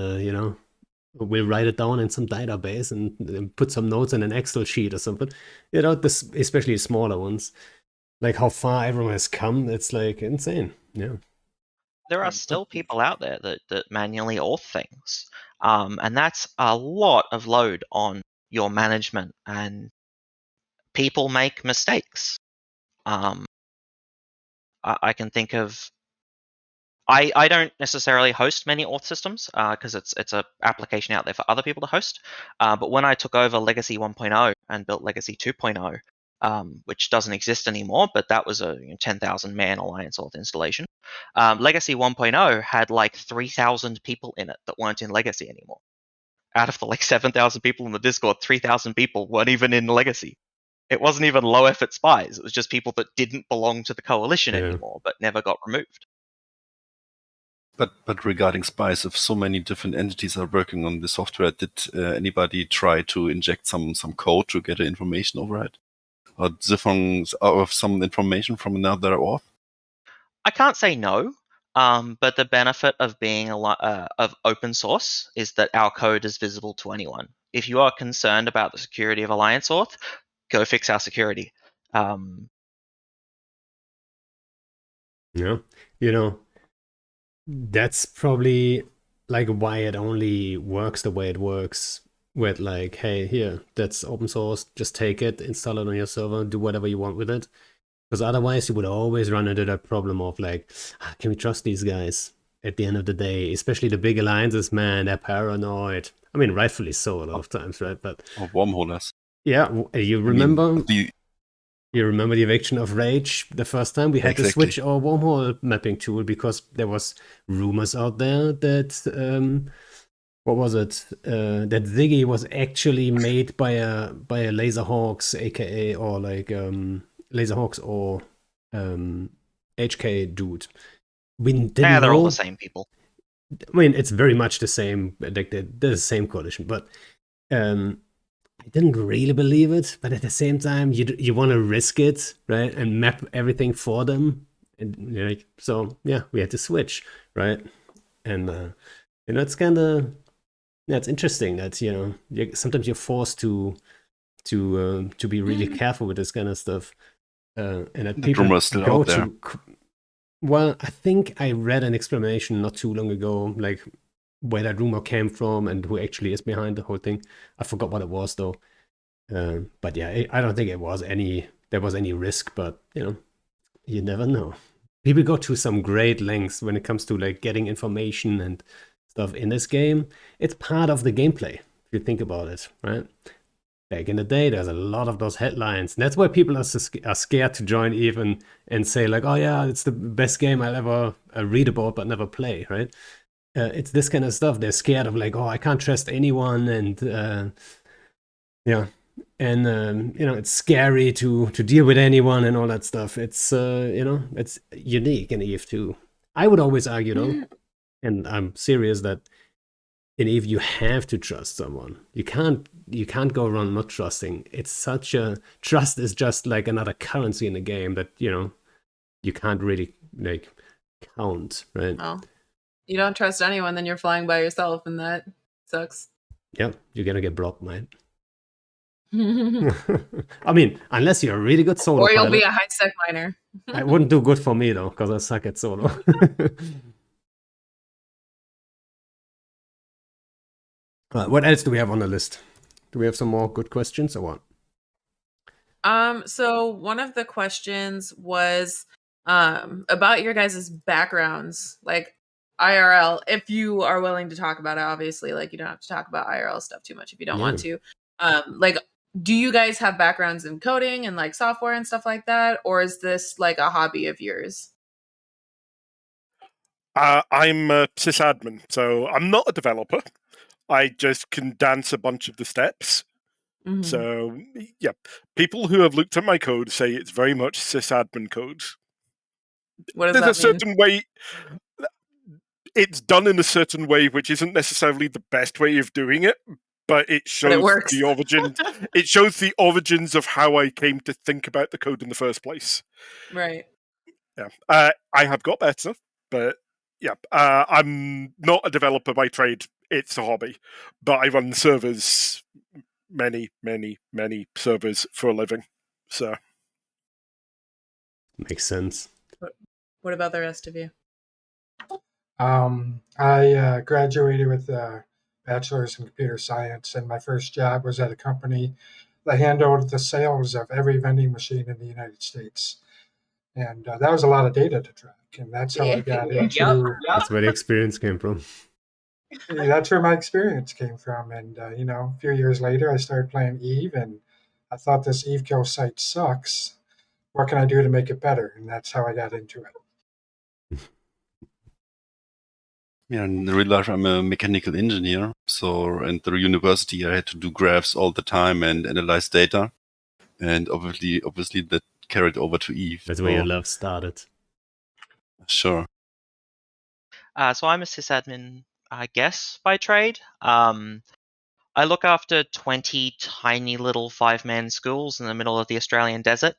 we'll write it down in some database and put some notes in an Excel sheet or something. This, especially smaller ones, like how far everyone has come. It's like insane. Yeah. There are still people out there that manually auth things. And that's a lot of load on your management, and people make mistakes. I can think of. I don't necessarily host many auth systems because it's an application out there for other people to host. But when I took over Legacy 1.0 and built Legacy 2.0, which doesn't exist anymore, but that was a 10,000 man Alliance Auth installation. Legacy 1.0 had like 3,000 people in it that weren't in Legacy anymore. Out of the like 7,000 people in the Discord, 3,000 people weren't even in Legacy. It wasn't even low effort spies. It was just people that didn't belong to the coalition anymore, but never got removed. But regarding spies, if so many different entities are working on the software, did anybody try to inject some code to get information override? Or some information from another auth? I can't say no, but the benefit of being of open source is that our code is visible to anyone. If you are concerned about the security of Alliance Auth, go fix our security. Yeah, that's probably like why it only works the way it works. With like, hey, here, that's open source. Just take it, install it on your server, do whatever you want with it. Because otherwise, you would always run into that problem of like, can we trust these guys? At the end of the day, especially the big alliances, man, they're paranoid. I mean, rightfully so a lot of times, right? But wormholers. Yeah, you remember? You remember the eviction of Rage the first time? We had to switch our wormhole mapping tool because there was rumors out there that what was it? That Ziggy was actually made by a Laserhawks, aka or like Laserhawks or HK dude. We didn't they're know. all the same people. I mean, it's very much the same, like the same coalition, but I didn't really believe it. But at the same time, you want to risk it, right, and map everything for them, and like so, yeah, we had to switch, right, and it's kind of it's interesting that sometimes you're forced to be really careful with this kind of stuff, and that The people rumor is still go out there. to. Well, I think I read an explanation not too long ago, like where that rumor came from and who actually is behind the whole thing. I forgot what it was though. But yeah, I don't think there was any risk, but you never know. People go to some great lengths when it comes to like getting information and stuff in this game. It's part of the gameplay, if you think about it, right? Back in the day, there's a lot of those headlines. And that's why people are scared to join even and say like, oh yeah, it's the best game I'll ever read about but never play, right? It's this kind of stuff. They're scared of like, oh, I can't trust anyone, and yeah, and it's scary to deal with anyone and all that stuff. It's it's unique in Eve too. I would always argue though, and I'm serious, that in Eve you have to trust someone. You can't go around not trusting. It's such a trust is just like another currency in the game that you can't really like count, right? Well, you don't trust anyone, then you're flying by yourself, and that sucks. Yeah, you're gonna get blocked, mate. I mean, unless you're a really good solo or you'll pilot. be a high-sec miner. It wouldn't do good for me though, because I suck at solo. What else do we have on the list? Do we have some more good questions or what? So one of the questions was about your guys' backgrounds, like IRL, if you are willing to talk about it. Obviously, like, you don't have to talk about IRL stuff too much if you don't want to. Like, do you guys have backgrounds in coding and like software and stuff like that, or is this like a hobby of yours? I'm a sysadmin, so I'm not a developer. I just can dance a bunch of the steps. Mhm. So, yeah, people who have looked at my code say it's very much sysadmin code. What does There's a that mean? certain way. It's done in a certain way, which isn't necessarily the best way of doing it, but it shows works. the origins. It shows the origins of how I came to think about the code in the first place. Right. Yeah, I have got better, but yeah, I'm not a developer by trade. It's a hobby, but I run servers, many servers for a living. So Makes sense. What about the rest of you? I graduated with a bachelor's in computer science, and my first job was at a company that handled the sales of every vending machine in the United States. And that was a lot of data to track. And that's how I got into. That's where the experience came from. That's where my experience came from. And a few years later, I started playing Eve, and I thought this Eve kill site sucks. What can I do to make it better? And that's how I got into it. Yeah, in real life, I'm a mechanical engineer. So, at the university, I had to do graphs all the time and analyze data. And obviously, that carried over to Eve. That's where your love started. Sure. So I'm a sysadmin, I guess, by trade. I look after 20 tiny little 5-man schools in the middle of the Australian desert.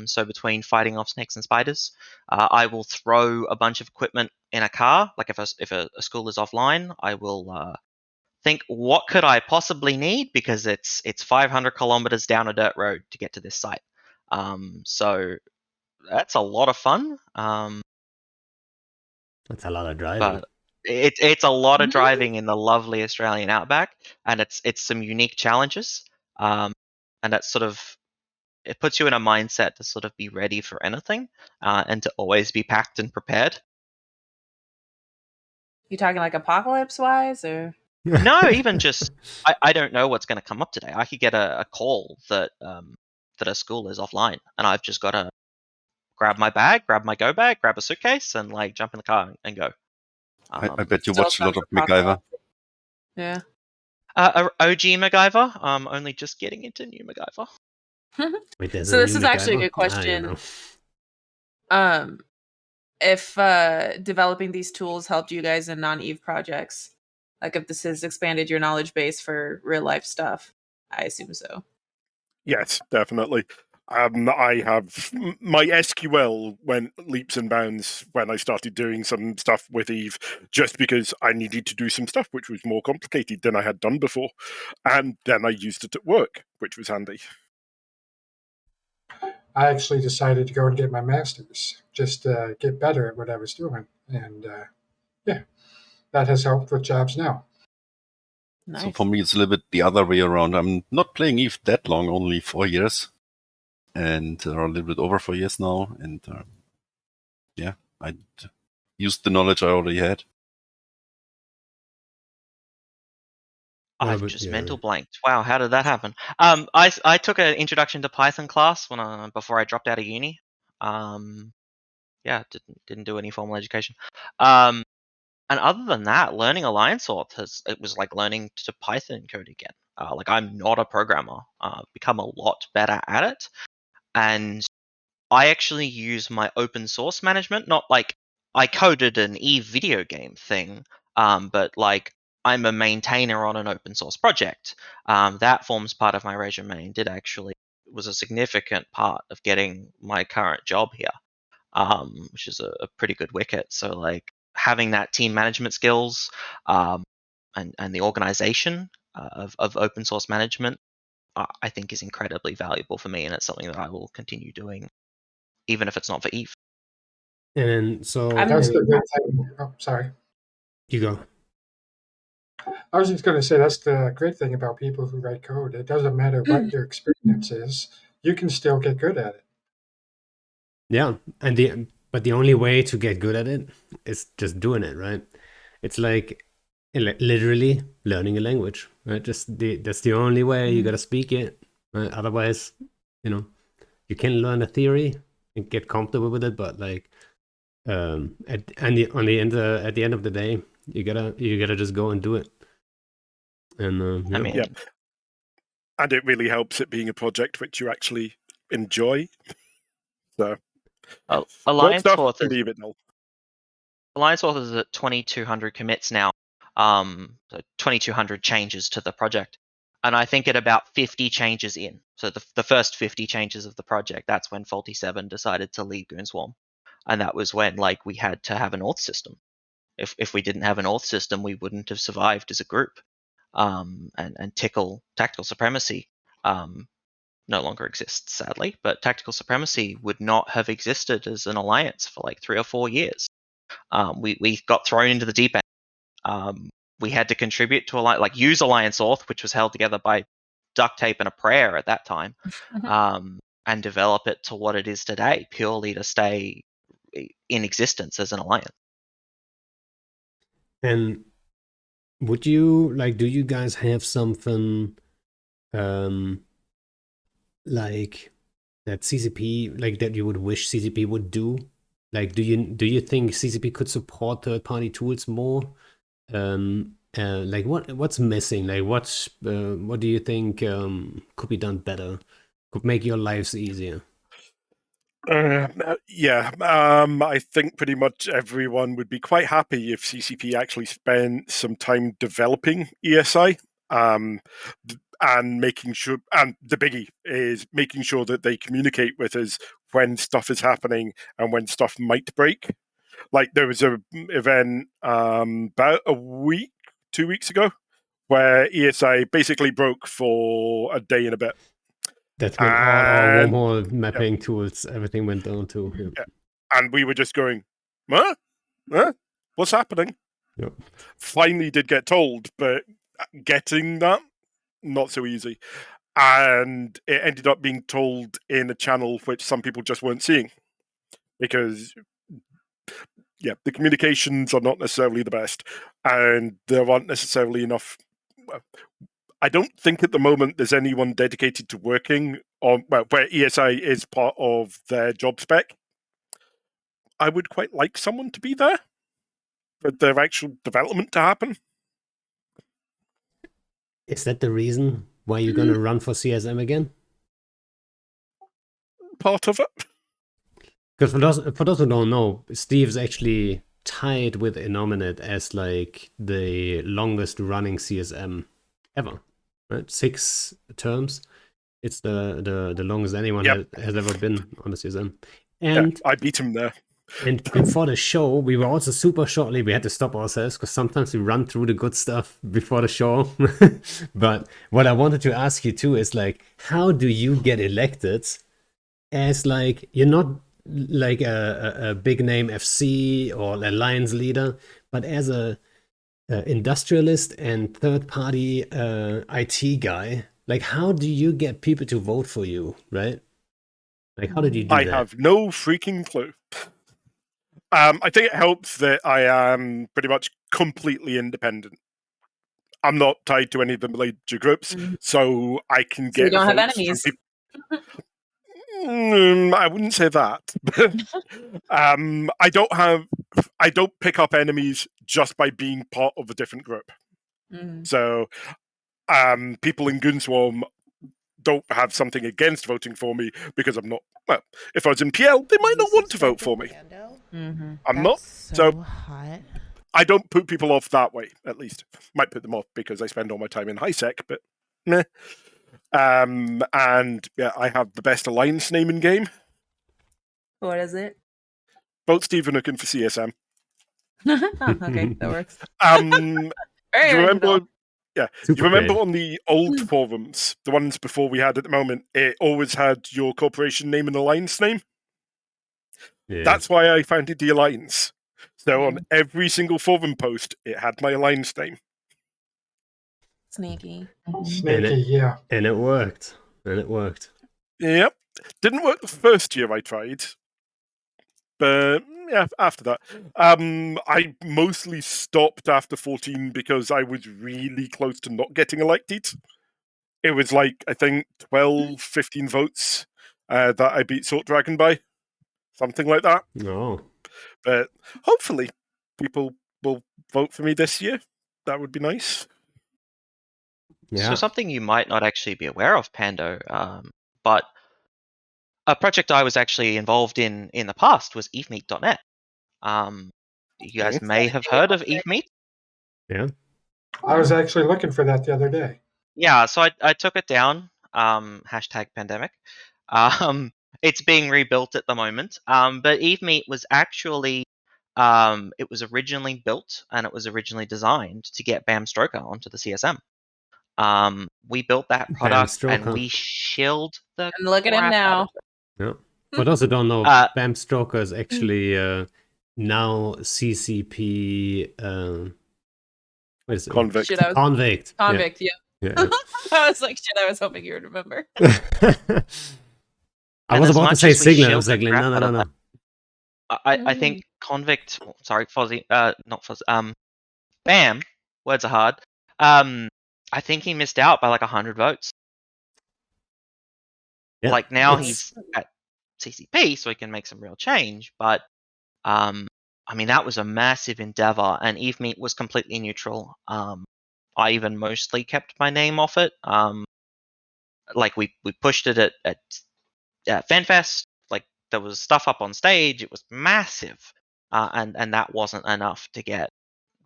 So between fighting off snakes and spiders, I will throw a bunch of equipment in a car. Like if a school is offline, I will think, what could I possibly need, because it's 500 kilometers down a dirt road to get to this site. So that's a lot of fun. That's a lot of driving. But it's a lot of driving in the lovely Australian outback, and it's some unique challenges. And that's sort of, it puts you in a mindset to sort of be ready for anything, and to always be packed and prepared. You talking like apocalypse wise, or? No, even just I don't know what's going to come up today. I could get a call that that a school is offline, and I've just got to grab my bag, grab my go bag, grab a suitcase, and like jump in the car and go. I bet you Still watch a lot sounds of MacGyver. Yeah. OG MacGyver. Only just getting into new MacGyver. Wait, So this is actually a good question. if developing these tools helped you guys in non-Eve projects. Like if this has expanded your knowledge base for real life stuff. I assume so. Yes, definitely. I have my SQL went leaps and bounds when I started doing some stuff with Eve, just because I needed to do some stuff which was more complicated than I had done before, and then I used it at work, which was handy. I actually decided to go and get my master's just to get better at what I was doing. And yeah, that has helped with jobs now. Nice. So for me, it's a little bit the other way around. I'm not playing Eve that long, only 4 years, and or a little bit over 4 years now. And yeah, I used the knowledge I already had. I've just mental blanked. Wow, how did that happen? I took an introduction to Python class before I dropped out of uni. Yeah, didn't do any formal education. And other than that, learning Alliance Auth it was like learning to Python code again. Like I'm not a programmer. Become a lot better at it, and I actually use my open source management. Not like I coded an Eve video game thing, but like I'm a maintainer on an open source project. That forms part of my resume and was a significant part of getting my current job here, which is a pretty good wicket. So like having that team management skills and the organization of open source management, I think is incredibly valuable for me, and it's something that I will continue doing, even if it's not for Eve. And so That's the great thing. Oh, sorry. You go. I was just going to say that's the great thing about people who write code. It doesn't matter what your experience is, you can still get good at it. Yeah, and but the only way to get good at it is just doing it, right? It's like literally learning a language, right? That's the only way. You gotta speak it, right? Otherwise, you can learn the theory and get comfortable with it, but like at the end of the day, you gotta just go and do it. And I mean, Yeah, and it really helps it being a project which you actually enjoy. So Alliance stuff, Auth leave it now. Alliance Auth is at 2,200 commits now. So 2,200 changes to the project, and I think at about 50 changes in. So the first 50 changes of the project, that's when Faulty7 decided to leave Goonswarm, and that was when like we had to have an auth system. If we didn't have an auth system, we wouldn't have survived as a group. And Tactical Supremacy no longer exists, sadly, but Tactical Supremacy would not have existed as an alliance for like 3 or 4 years. We got thrown into the deep end. We had to contribute to use Alliance Auth, which was held together by duct tape and a prayer at that time, and develop it to what it is today, purely to stay in existence as an alliance. And do you guys have something like that CCP, like that you would wish CCP would do? Like, do you think CCP could support third-party tools more? Like what's missing? Like what do you think could be done better? Could make your lives easier? Yeah, I think pretty much everyone would be quite happy if CCP actually spent some time developing ESI, and making sure, and the biggie is making sure that they communicate with us when stuff is happening and when stuff might break. Like there was a event about 2 weeks ago, where ESI basically broke for a day and a bit. That's when all our wormhole mapping tools, everything went down too. Yeah. And we were just going, huh? What's happening? Yep. Finally did get told, but getting that, not so easy. And it ended up being told in a channel which some people just weren't seeing. Because, the communications are not necessarily the best. And there aren't necessarily enough... I don't think at the moment there's anyone dedicated to working on where ESI is part of their job spec. I would quite like someone to be there for their actual development to happen. Is that the reason why you're gonna run for CSM again? Part of it. Because for those who don't know, Steve's actually tied with Innominate as like the longest running CSM ever. Right? 6 terms. It's the longest anyone has ever been on the CSM. And I beat him there. And before the show, we were also super shortly. We had to stop ourselves because sometimes we run through the good stuff before the show. But what I wanted to ask you too is like, how do you get elected as like, you're not like a big name FC or alliance leader, but as a industrialist and third party IT guy, like how do you get people to vote for you, right? Like how did you do that? I have no freaking clue. I think it helps that I am pretty much completely independent. I'm not tied to any of the major groups, so I can get. You don't have votes enemies. I wouldn't say that. I don't pick up enemies just by being part of a different group. So, people in Goonswarm don't have something against voting for me because I'm not. Well, if I was in PL, they might not want to vote for me. I'm not. So hot. I don't put people off that way, at least. Might put them off because I spend all my time in high sec, but meh. And yeah, I have the best alliance name in game. What is it? Vote Steve Ronuken for CSM. Okay, that works. Do you remember? Yeah, Super you remember great. on the old forums, the ones before we had at the moment, it always had your corporation name and alliance name. Yeah. That's why I founded the alliance. So on every single forum post, it had my alliance name. Sneaky. Yeah. And it worked. And it worked. Yep. Didn't work the first year I tried. But yeah, after that. I mostly stopped after 14 because I was really close to not getting elected. It was like, I think, 12, 15 votes that I beat Salt Dragon by. Something like that. No. But hopefully people will vote for me this year. That would be nice. Yeah. So something you might not actually be aware of, Pando, but a project I was actually involved in the past was evemeet.net. You guys may have heard of evemeet. Yeah. I was actually looking for that the other day. Yeah, so I took it down. Hashtag pandemic. It's being rebuilt at the moment. But evemeet was actually it was originally built and it was originally designed to get Bam Stroker onto the CSM. We built that product and we shilled the And look at him crap out now. of it. Yeah. For those who don't know, Bam Stroker is actually now CCP. What is it? Convict. Shit, Convict. Convict, yeah. Yeah. I was like, shit, I was hoping you would remember. I was about to say Signet. I was like, no. I think Convict. Sorry, Fozzie. Not Fozzie. Bam. Words are hard. I think he missed out by like 100 votes. Yeah, like now he's at CCP, so he can make some real change. But I mean, that was a massive endeavor, and evemeet was completely neutral. I even mostly kept my name off it. Like we pushed it at FanFest. Like there was stuff up on stage. It was massive, and that wasn't enough to get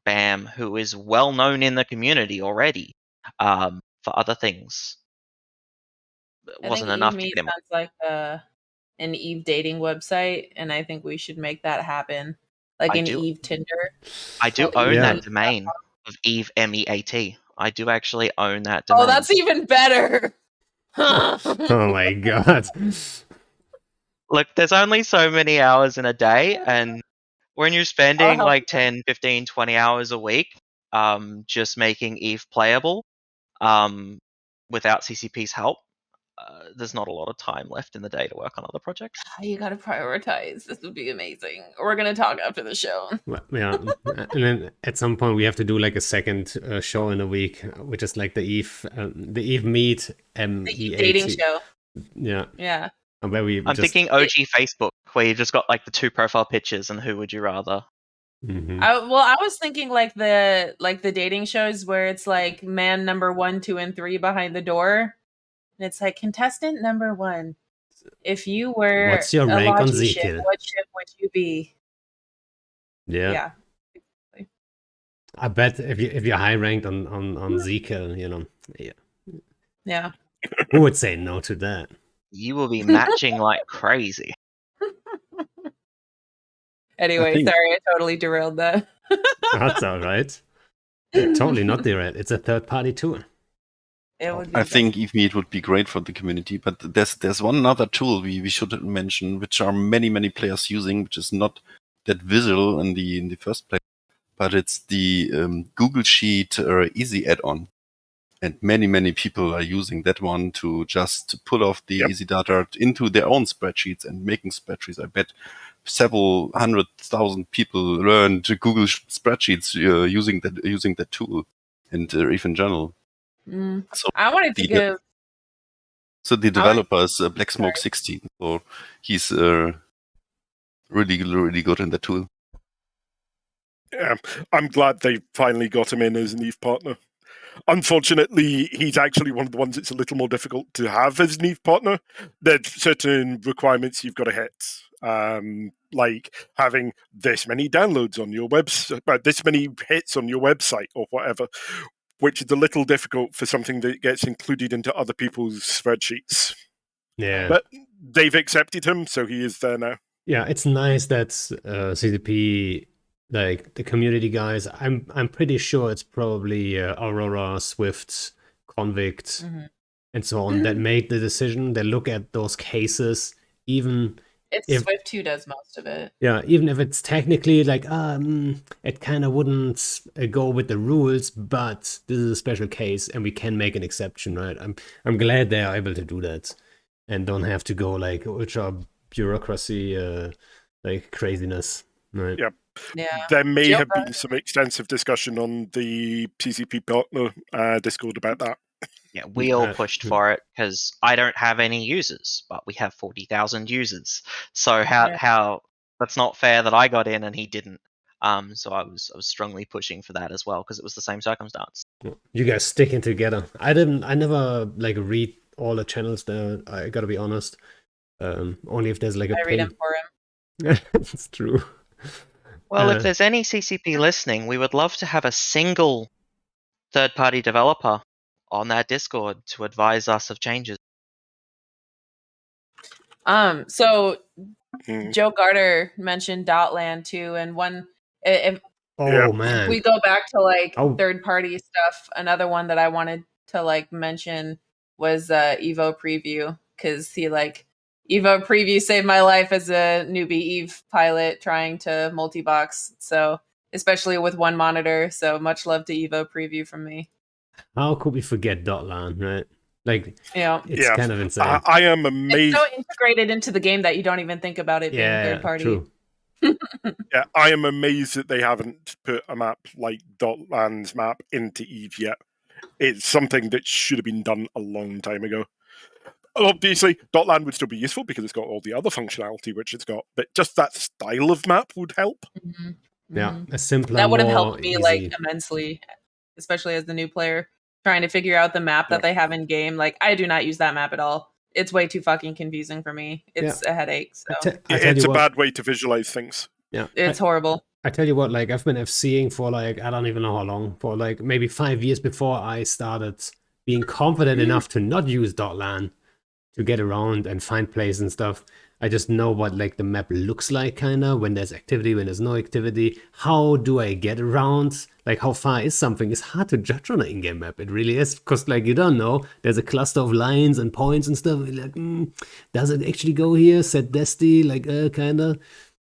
Bam, who is well known in the community already, for other things. It wasn't enough to get him. Sounds like an Eve dating website, and I think we should make that happen. Like Eve Tinder. I do own that domain of Eve MEAT. I do actually own that domain. Oh, that's even better. Oh my god. Look, there's only so many hours in a day, and when you're spending like 10, 15, 20 hours a week just making Eve playable without CCP's help, there's not a lot of time left in the day to work on other projects. You gotta prioritize. This would be amazing. We're gonna talk after the show. Well, yeah, and then at some point we have to do like a second show in a week, which is like the Eve Meet the Eve dating show. Yeah. Where I'm thinking OG Facebook, where you just got like the 2 profile pictures and who would you rather. Mm-hmm. I was thinking like the dating shows where it's like man number 1, 2, and 3 behind the door. And it's like contestant number 1, If you were What's your a rank on Logi ship, Zekiel? what ship would you be? Yeah. I bet if you're high ranked on Zekiel, Yeah. who would say no to that? You will be matching like crazy. Anyway, think- sorry, I totally derailed that. That's all right. Totally not the red. It's a third party tool. It would be I think EveMeet would be great for the community, but there's one other tool we should mention, which are many players using, which is not that visual in the first place, but it's the Google Sheet Easy add-on, and many people are using that one to just pull off the Easy data into their own spreadsheets and making spreadsheets. I bet several 100,000 people learned Google spreadsheets using that tool, and even journal. So I wanted to give. So the developer is Black Smoke 16. So he's really good in the tool. Yeah, I'm glad they finally got him in as an Eve partner. Unfortunately, he's actually one of the ones that's a little more difficult to have as an Eve partner. There's certain requirements you've got to hit, like having this many downloads on your website, this many hits on your website or whatever, which is a little difficult for something that gets included into other people's spreadsheets. Yeah. But they've accepted him, so he is there now. Yeah, it's nice that CCP, like the community guys, I'm pretty sure it's probably Aurora, Swift, Convict, and so on that made the decision. They look at those cases, even if Swift who does most of it. Yeah, even if it's technically like it kind of wouldn't go with the rules, but this is a special case and we can make an exception, right? I'm glad they are able to do that and don't have to go like ultra bureaucracy like craziness, right? Yep. Yeah. There may have been some extensive discussion on the PCP partner Discord about that. Yeah, we all pushed for it because I don't have any users, but we have 40,000 users. So how that's not fair that I got in and he didn't. So I was strongly pushing for that as well because it was the same circumstance. You guys sticking together. I never like read all the channels there. I gotta be honest. Only if there's like a I ping. read them for him. It's true. Well, if there's any CCP listening, we would love to have a single third-party developer on that Discord to advise us of changes. So Joe Garter mentioned Dotland too, and if we go back to like third-party stuff, another one that I wanted to like mention was Evo Preview, because Evo Preview saved my life as a newbie Eve pilot trying to multi-box. So especially with one monitor. So much love to Evo Preview from me. How could we forget Dotland, right? Like, it's kind of insane. I am amazed. It's so integrated into the game that you don't even think about it being third party. True. Yeah, I am amazed that they haven't put a map like Dotland's map into Eve yet. It's something that should have been done a long time ago. Obviously, Dotland would still be useful because it's got all the other functionality which it's got, but just that style of map would help. Yeah, a simpler, that would have more helped me easy. like immensely, especially as the new player trying to figure out the map that they have in game. Like, I do not use that map at all. It's way too fucking confusing for me. It's a headache. So it's a bad way to visualize things. Yeah, it's horrible. I tell you what, like I've been FCing for like I don't even know how long, for like maybe 5 years before I started being confident enough to not use Dotland to get around and find places and stuff. I just know what like the map looks like, kind of, when there's activity, when there's no activity. How do I get around? Like, how far is something? It's hard to judge on an in-game map. It really is, because like you don't know. There's a cluster of lines and points and stuff. You're like, does it actually go here? Set Desti, like kind of.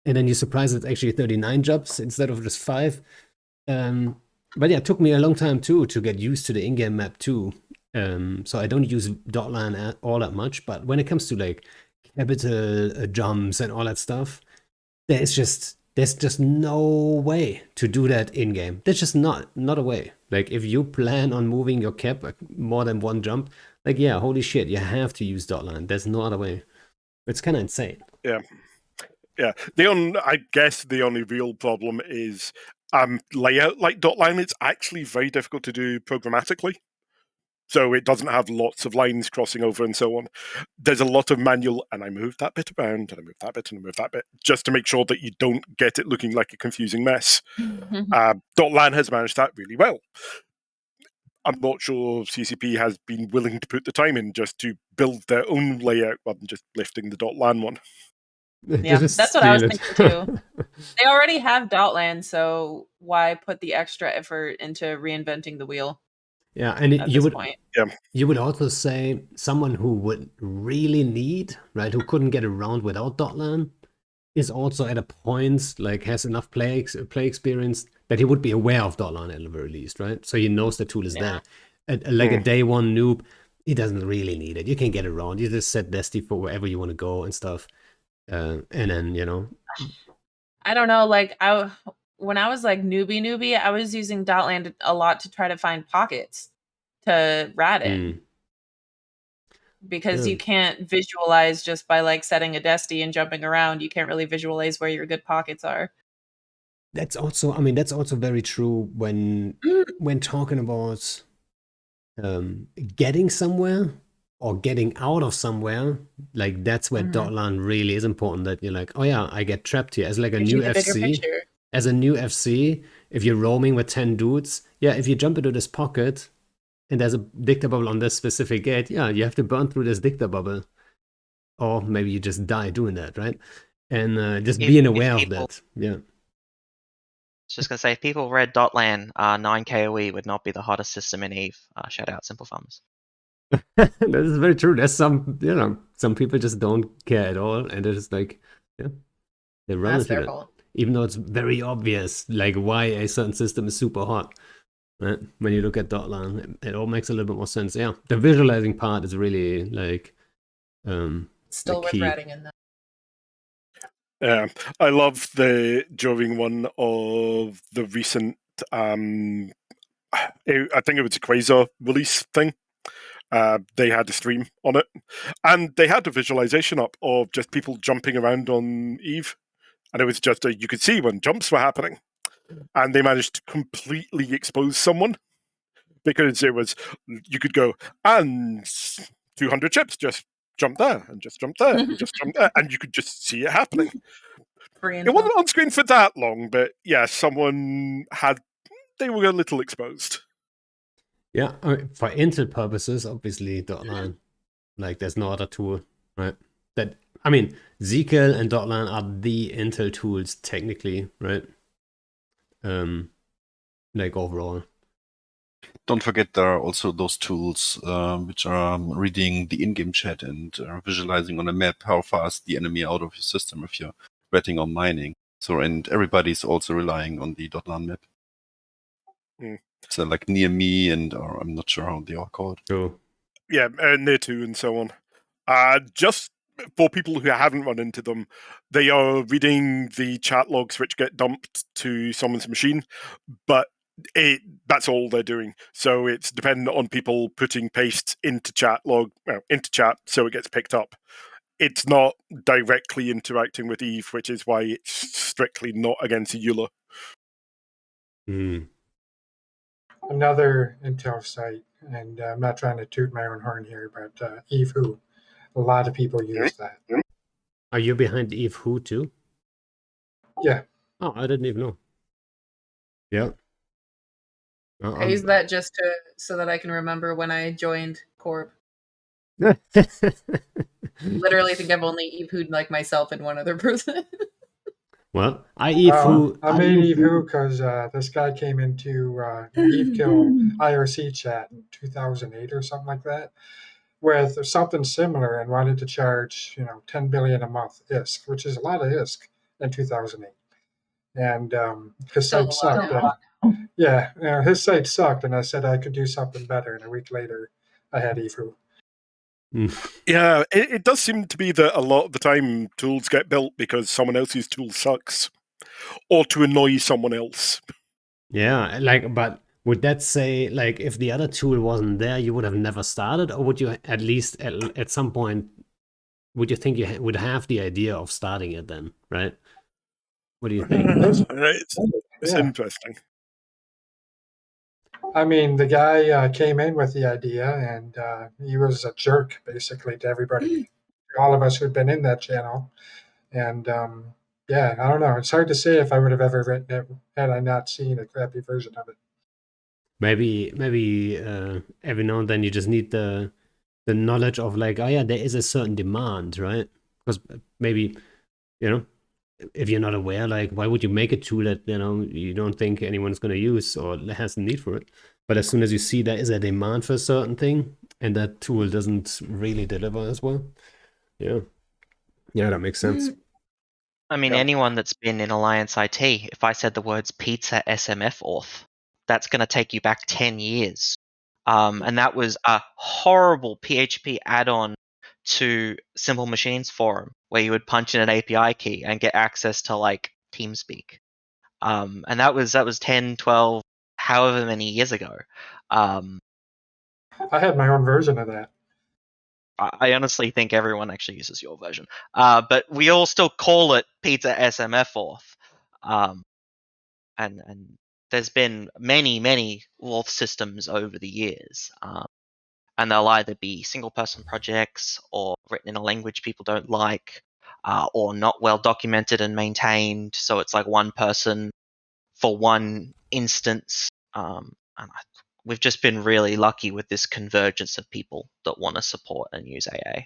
And then you're surprised it's actually 39 jobs instead of just 5. But yeah, it took me a long time too to get used to the in-game map too. So I don't use Dotland all that much, but when it comes to like capital jumps and all that stuff, there's just no way to do that in game. There's just not a way. Like if you plan on moving your cap more than one jump, like holy shit, you have to use Dotland. There's no other way. It's kind of insane. Yeah. I guess the only real problem is layout like Dotland. It's actually very difficult to do programmatically. so it doesn't have lots of lines crossing over and so on. There's a lot of manual, and I moved that bit around, and I moved that bit, and I moved that bit, just to make sure that you don't get it looking like a confusing mess. .lan has managed that really well. I'm not sure CCP has been willing to put the time in just to build their own layout rather than just lifting the .lan one. Yeah, that's what I was thinking too. They already have .lan, so why put the extra effort into reinventing the wheel? Yeah, and point. You would also say someone who would really need, right, who couldn't get around without .lan, is also at a point, like, has enough play experience that he would be aware of .lan at the very least, right? So he knows the tool is there. Like a day one noob, he doesn't really need it. You can get around. You just set Desti for wherever you want to go and stuff. And then, you know. I don't know, like, when I was like newbie, I was using .lan a lot to try to find pockets to rat in. Because you can't visualize just by like setting a Desti and jumping around. You can't really visualize where your good pockets are. That's also very true when talking about getting somewhere or getting out of somewhere. Like, that's where .lan really is important, that you're like, oh yeah, I get trapped here as like a new FC. As a new FC, if you're roaming with 10 dudes, if you jump into this pocket and there's a dicta bubble on this specific gate, you have to burn through this dicta bubble. Or maybe you just die doing that, right? And just being aware of that. Yeah. Just going to say, if people read .lan, 9KOE would not be the hottest system in EVE. Shout out Simple Farmers. That is very true. There's some people just don't care at all, and they're just like, they run That's into their it. fault. Even though it's very obvious, like, why a certain system is super hot. Right? When you look at .lan, it all makes a little bit more sense. Yeah, the visualizing part is really like still worth ratting in that. I love the drawing one of the recent I think it was a Quasar release thing. They had a stream on it, and they had a visualization up of just people jumping around on EVE, and it was just you could see when jumps were happening, and they managed to completely expose someone, because it was, you could go, and 200 chips, just jump there, and just jump there, and just jump there, and you could just see it happening. It wasn't on screen for that long, but someone they were a little exposed. Yeah, for Intel purposes, obviously .lan, like, there's no other tool, right? That, I mean, Zekiel and .lan are the Intel tools technically, right? Like, overall. Don't forget, there are also those tools which are reading the in-game chat and visualizing on a map how fast the enemy out of your system if you're betting or mining. So, and everybody's also relying on the .lan map. So, like, near me, and or I'm not sure how they are called. True. Yeah, near to and so on. Just for people who haven't run into them, they are reading the chat logs which get dumped to someone's machine, but that's all they're doing. So it's dependent on people putting paste into chat so it gets picked up. It's not directly interacting with EVE, which is why it's strictly not against EULA. Another Intel site, and I'm not trying to toot my own horn here, but EVE Who, a lot of people use that. Are you behind EVE Who too? Yeah. Oh, I didn't even know. Yeah. I use that just so that I can remember when I joined Corp. Literally think I've only EVE Who'd like myself and one other person. Well, I EVE Who. I made EVE Who because this guy came into EVE Kill IRC chat in 2008 or something like that, with something similar, and wanted to charge 10 billion a month ISK, which is a lot of ISK in 2008. And his site sucked. His site sucked, and I said I could do something better. And a week later, I had EVE Who. Yeah, it does seem to be that a lot of the time tools get built because someone else's tool sucks, or to annoy someone else. Yeah, like, but would that say, like, if the other tool wasn't there, you would have never started, or would you at least at some point, would you think you would have the idea of starting it then, right? What do you think? It's interesting. I mean, the guy came in with the idea, and he was a jerk basically to everybody, all of us who'd been in that channel. And yeah, I don't know. It's hard to say if I would have ever written it had I not seen a crappy version of it. Maybe every now and then you just need the knowledge of like, oh yeah, there is a certain demand, right? Because maybe, you know, if you're not aware, like, why would you make a tool that, you know, you don't think anyone's going to use or has a need for it? But as soon as you see there is a demand for a certain thing and that tool doesn't really deliver as well, yeah, that makes sense. I mean, Yeah. anyone that's been in Alliance IT, if I said the words pizza SMF auth, that's going to take you back 10 years. And that was a horrible PHP add-on to Simple Machines forum, where you would punch in an API key and get access to like TeamSpeak. And that was 10, 12, however many years ago. Um, I had my own version of that. I honestly think everyone actually uses your version. But we all still call it pizza SMF auth. And there's been many auth systems over the years. And they'll either be single person projects or written in a language people don't like, or not well documented and maintained. So it's like one person for one instance. We've just been really lucky with this convergence of people that want to support and use AA.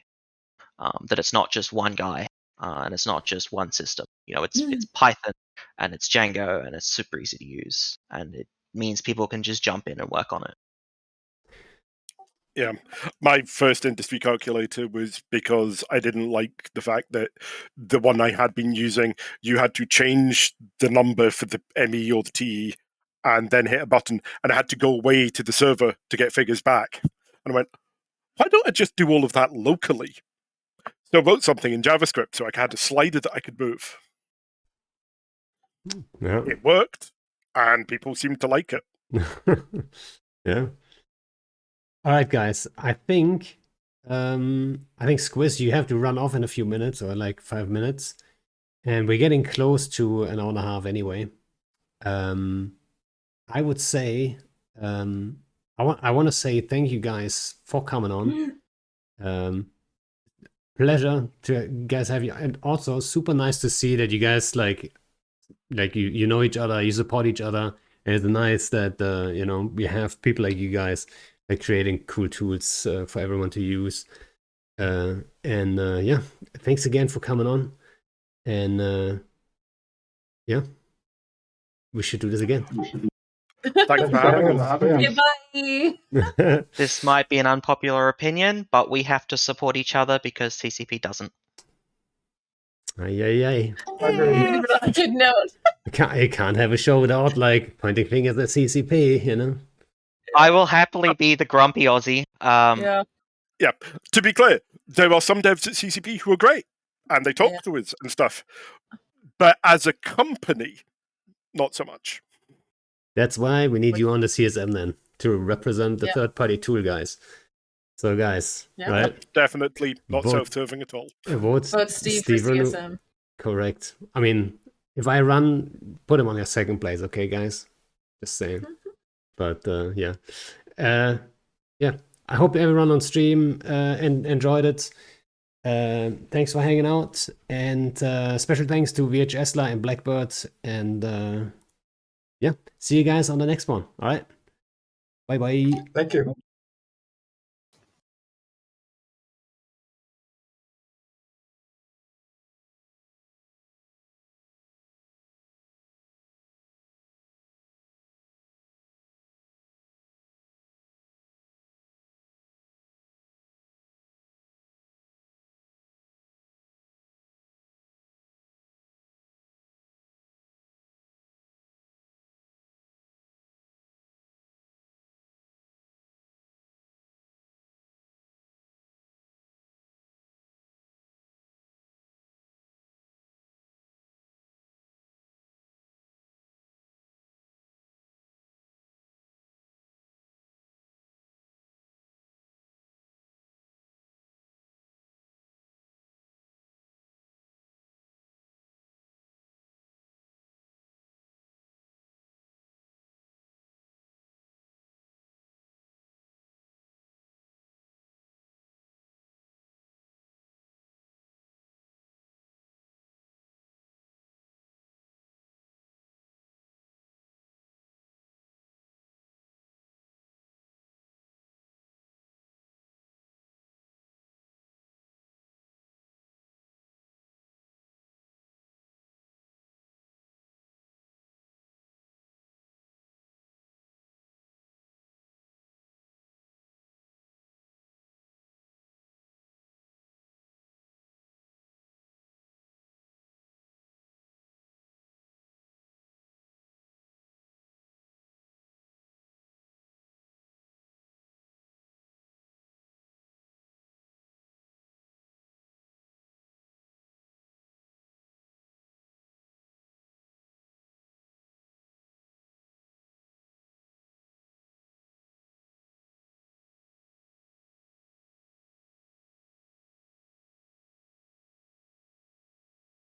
That it's not just one guy, and it's not just one system. You know, it's Python and it's Django and it's super easy to use, and it means people can just jump in and work on it. Yeah, my first industry calculator was because I didn't like the fact that the one I had been using, you had to change the number for the ME or the TE and then hit a button, and I had to go away to the server to get figures back. And I went, why don't I just do all of that locally? So I wrote something in JavaScript so I had a slider that I could move. Yeah. It worked, and people seemed to like it. Yeah. All right, guys. I think Squizz, you have to run off in a few minutes or like 5 minutes, and we're getting close to an hour and a half anyway. I would say I want to say thank you guys for coming on. Pleasure to guys have you, and also super nice to see that you guys like you know each other, you support each other, and it's nice that you know, we have people like you guys like creating cool tools for everyone to use. And yeah, thanks again for coming on, and yeah, we should do this again. Thanks for having us. Okay, bye. This might be an unpopular opinion, but we have to support each other because CCP doesn't. Ay. Good note. I can't have a show without like pointing fingers at CCP, you know. I will happily be the grumpy Aussie. Yeah. Yeah, to be clear, there are some devs at CCP who are great, and they talk to us and stuff. But as a company, not so much. That's why we need you on the CSM then to represent the third-party tool guys. So guys, right? Definitely not self-serving at all. Vote Steve for CSM. Correct. I mean, if I run, put him on your second place, okay, guys? Just saying. But yeah. Yeah. I hope everyone on stream enjoyed it. Thanks for hanging out, and special thanks to VHSla and Blackbird, and yeah, see you guys on the next one. All right, bye. Thank you.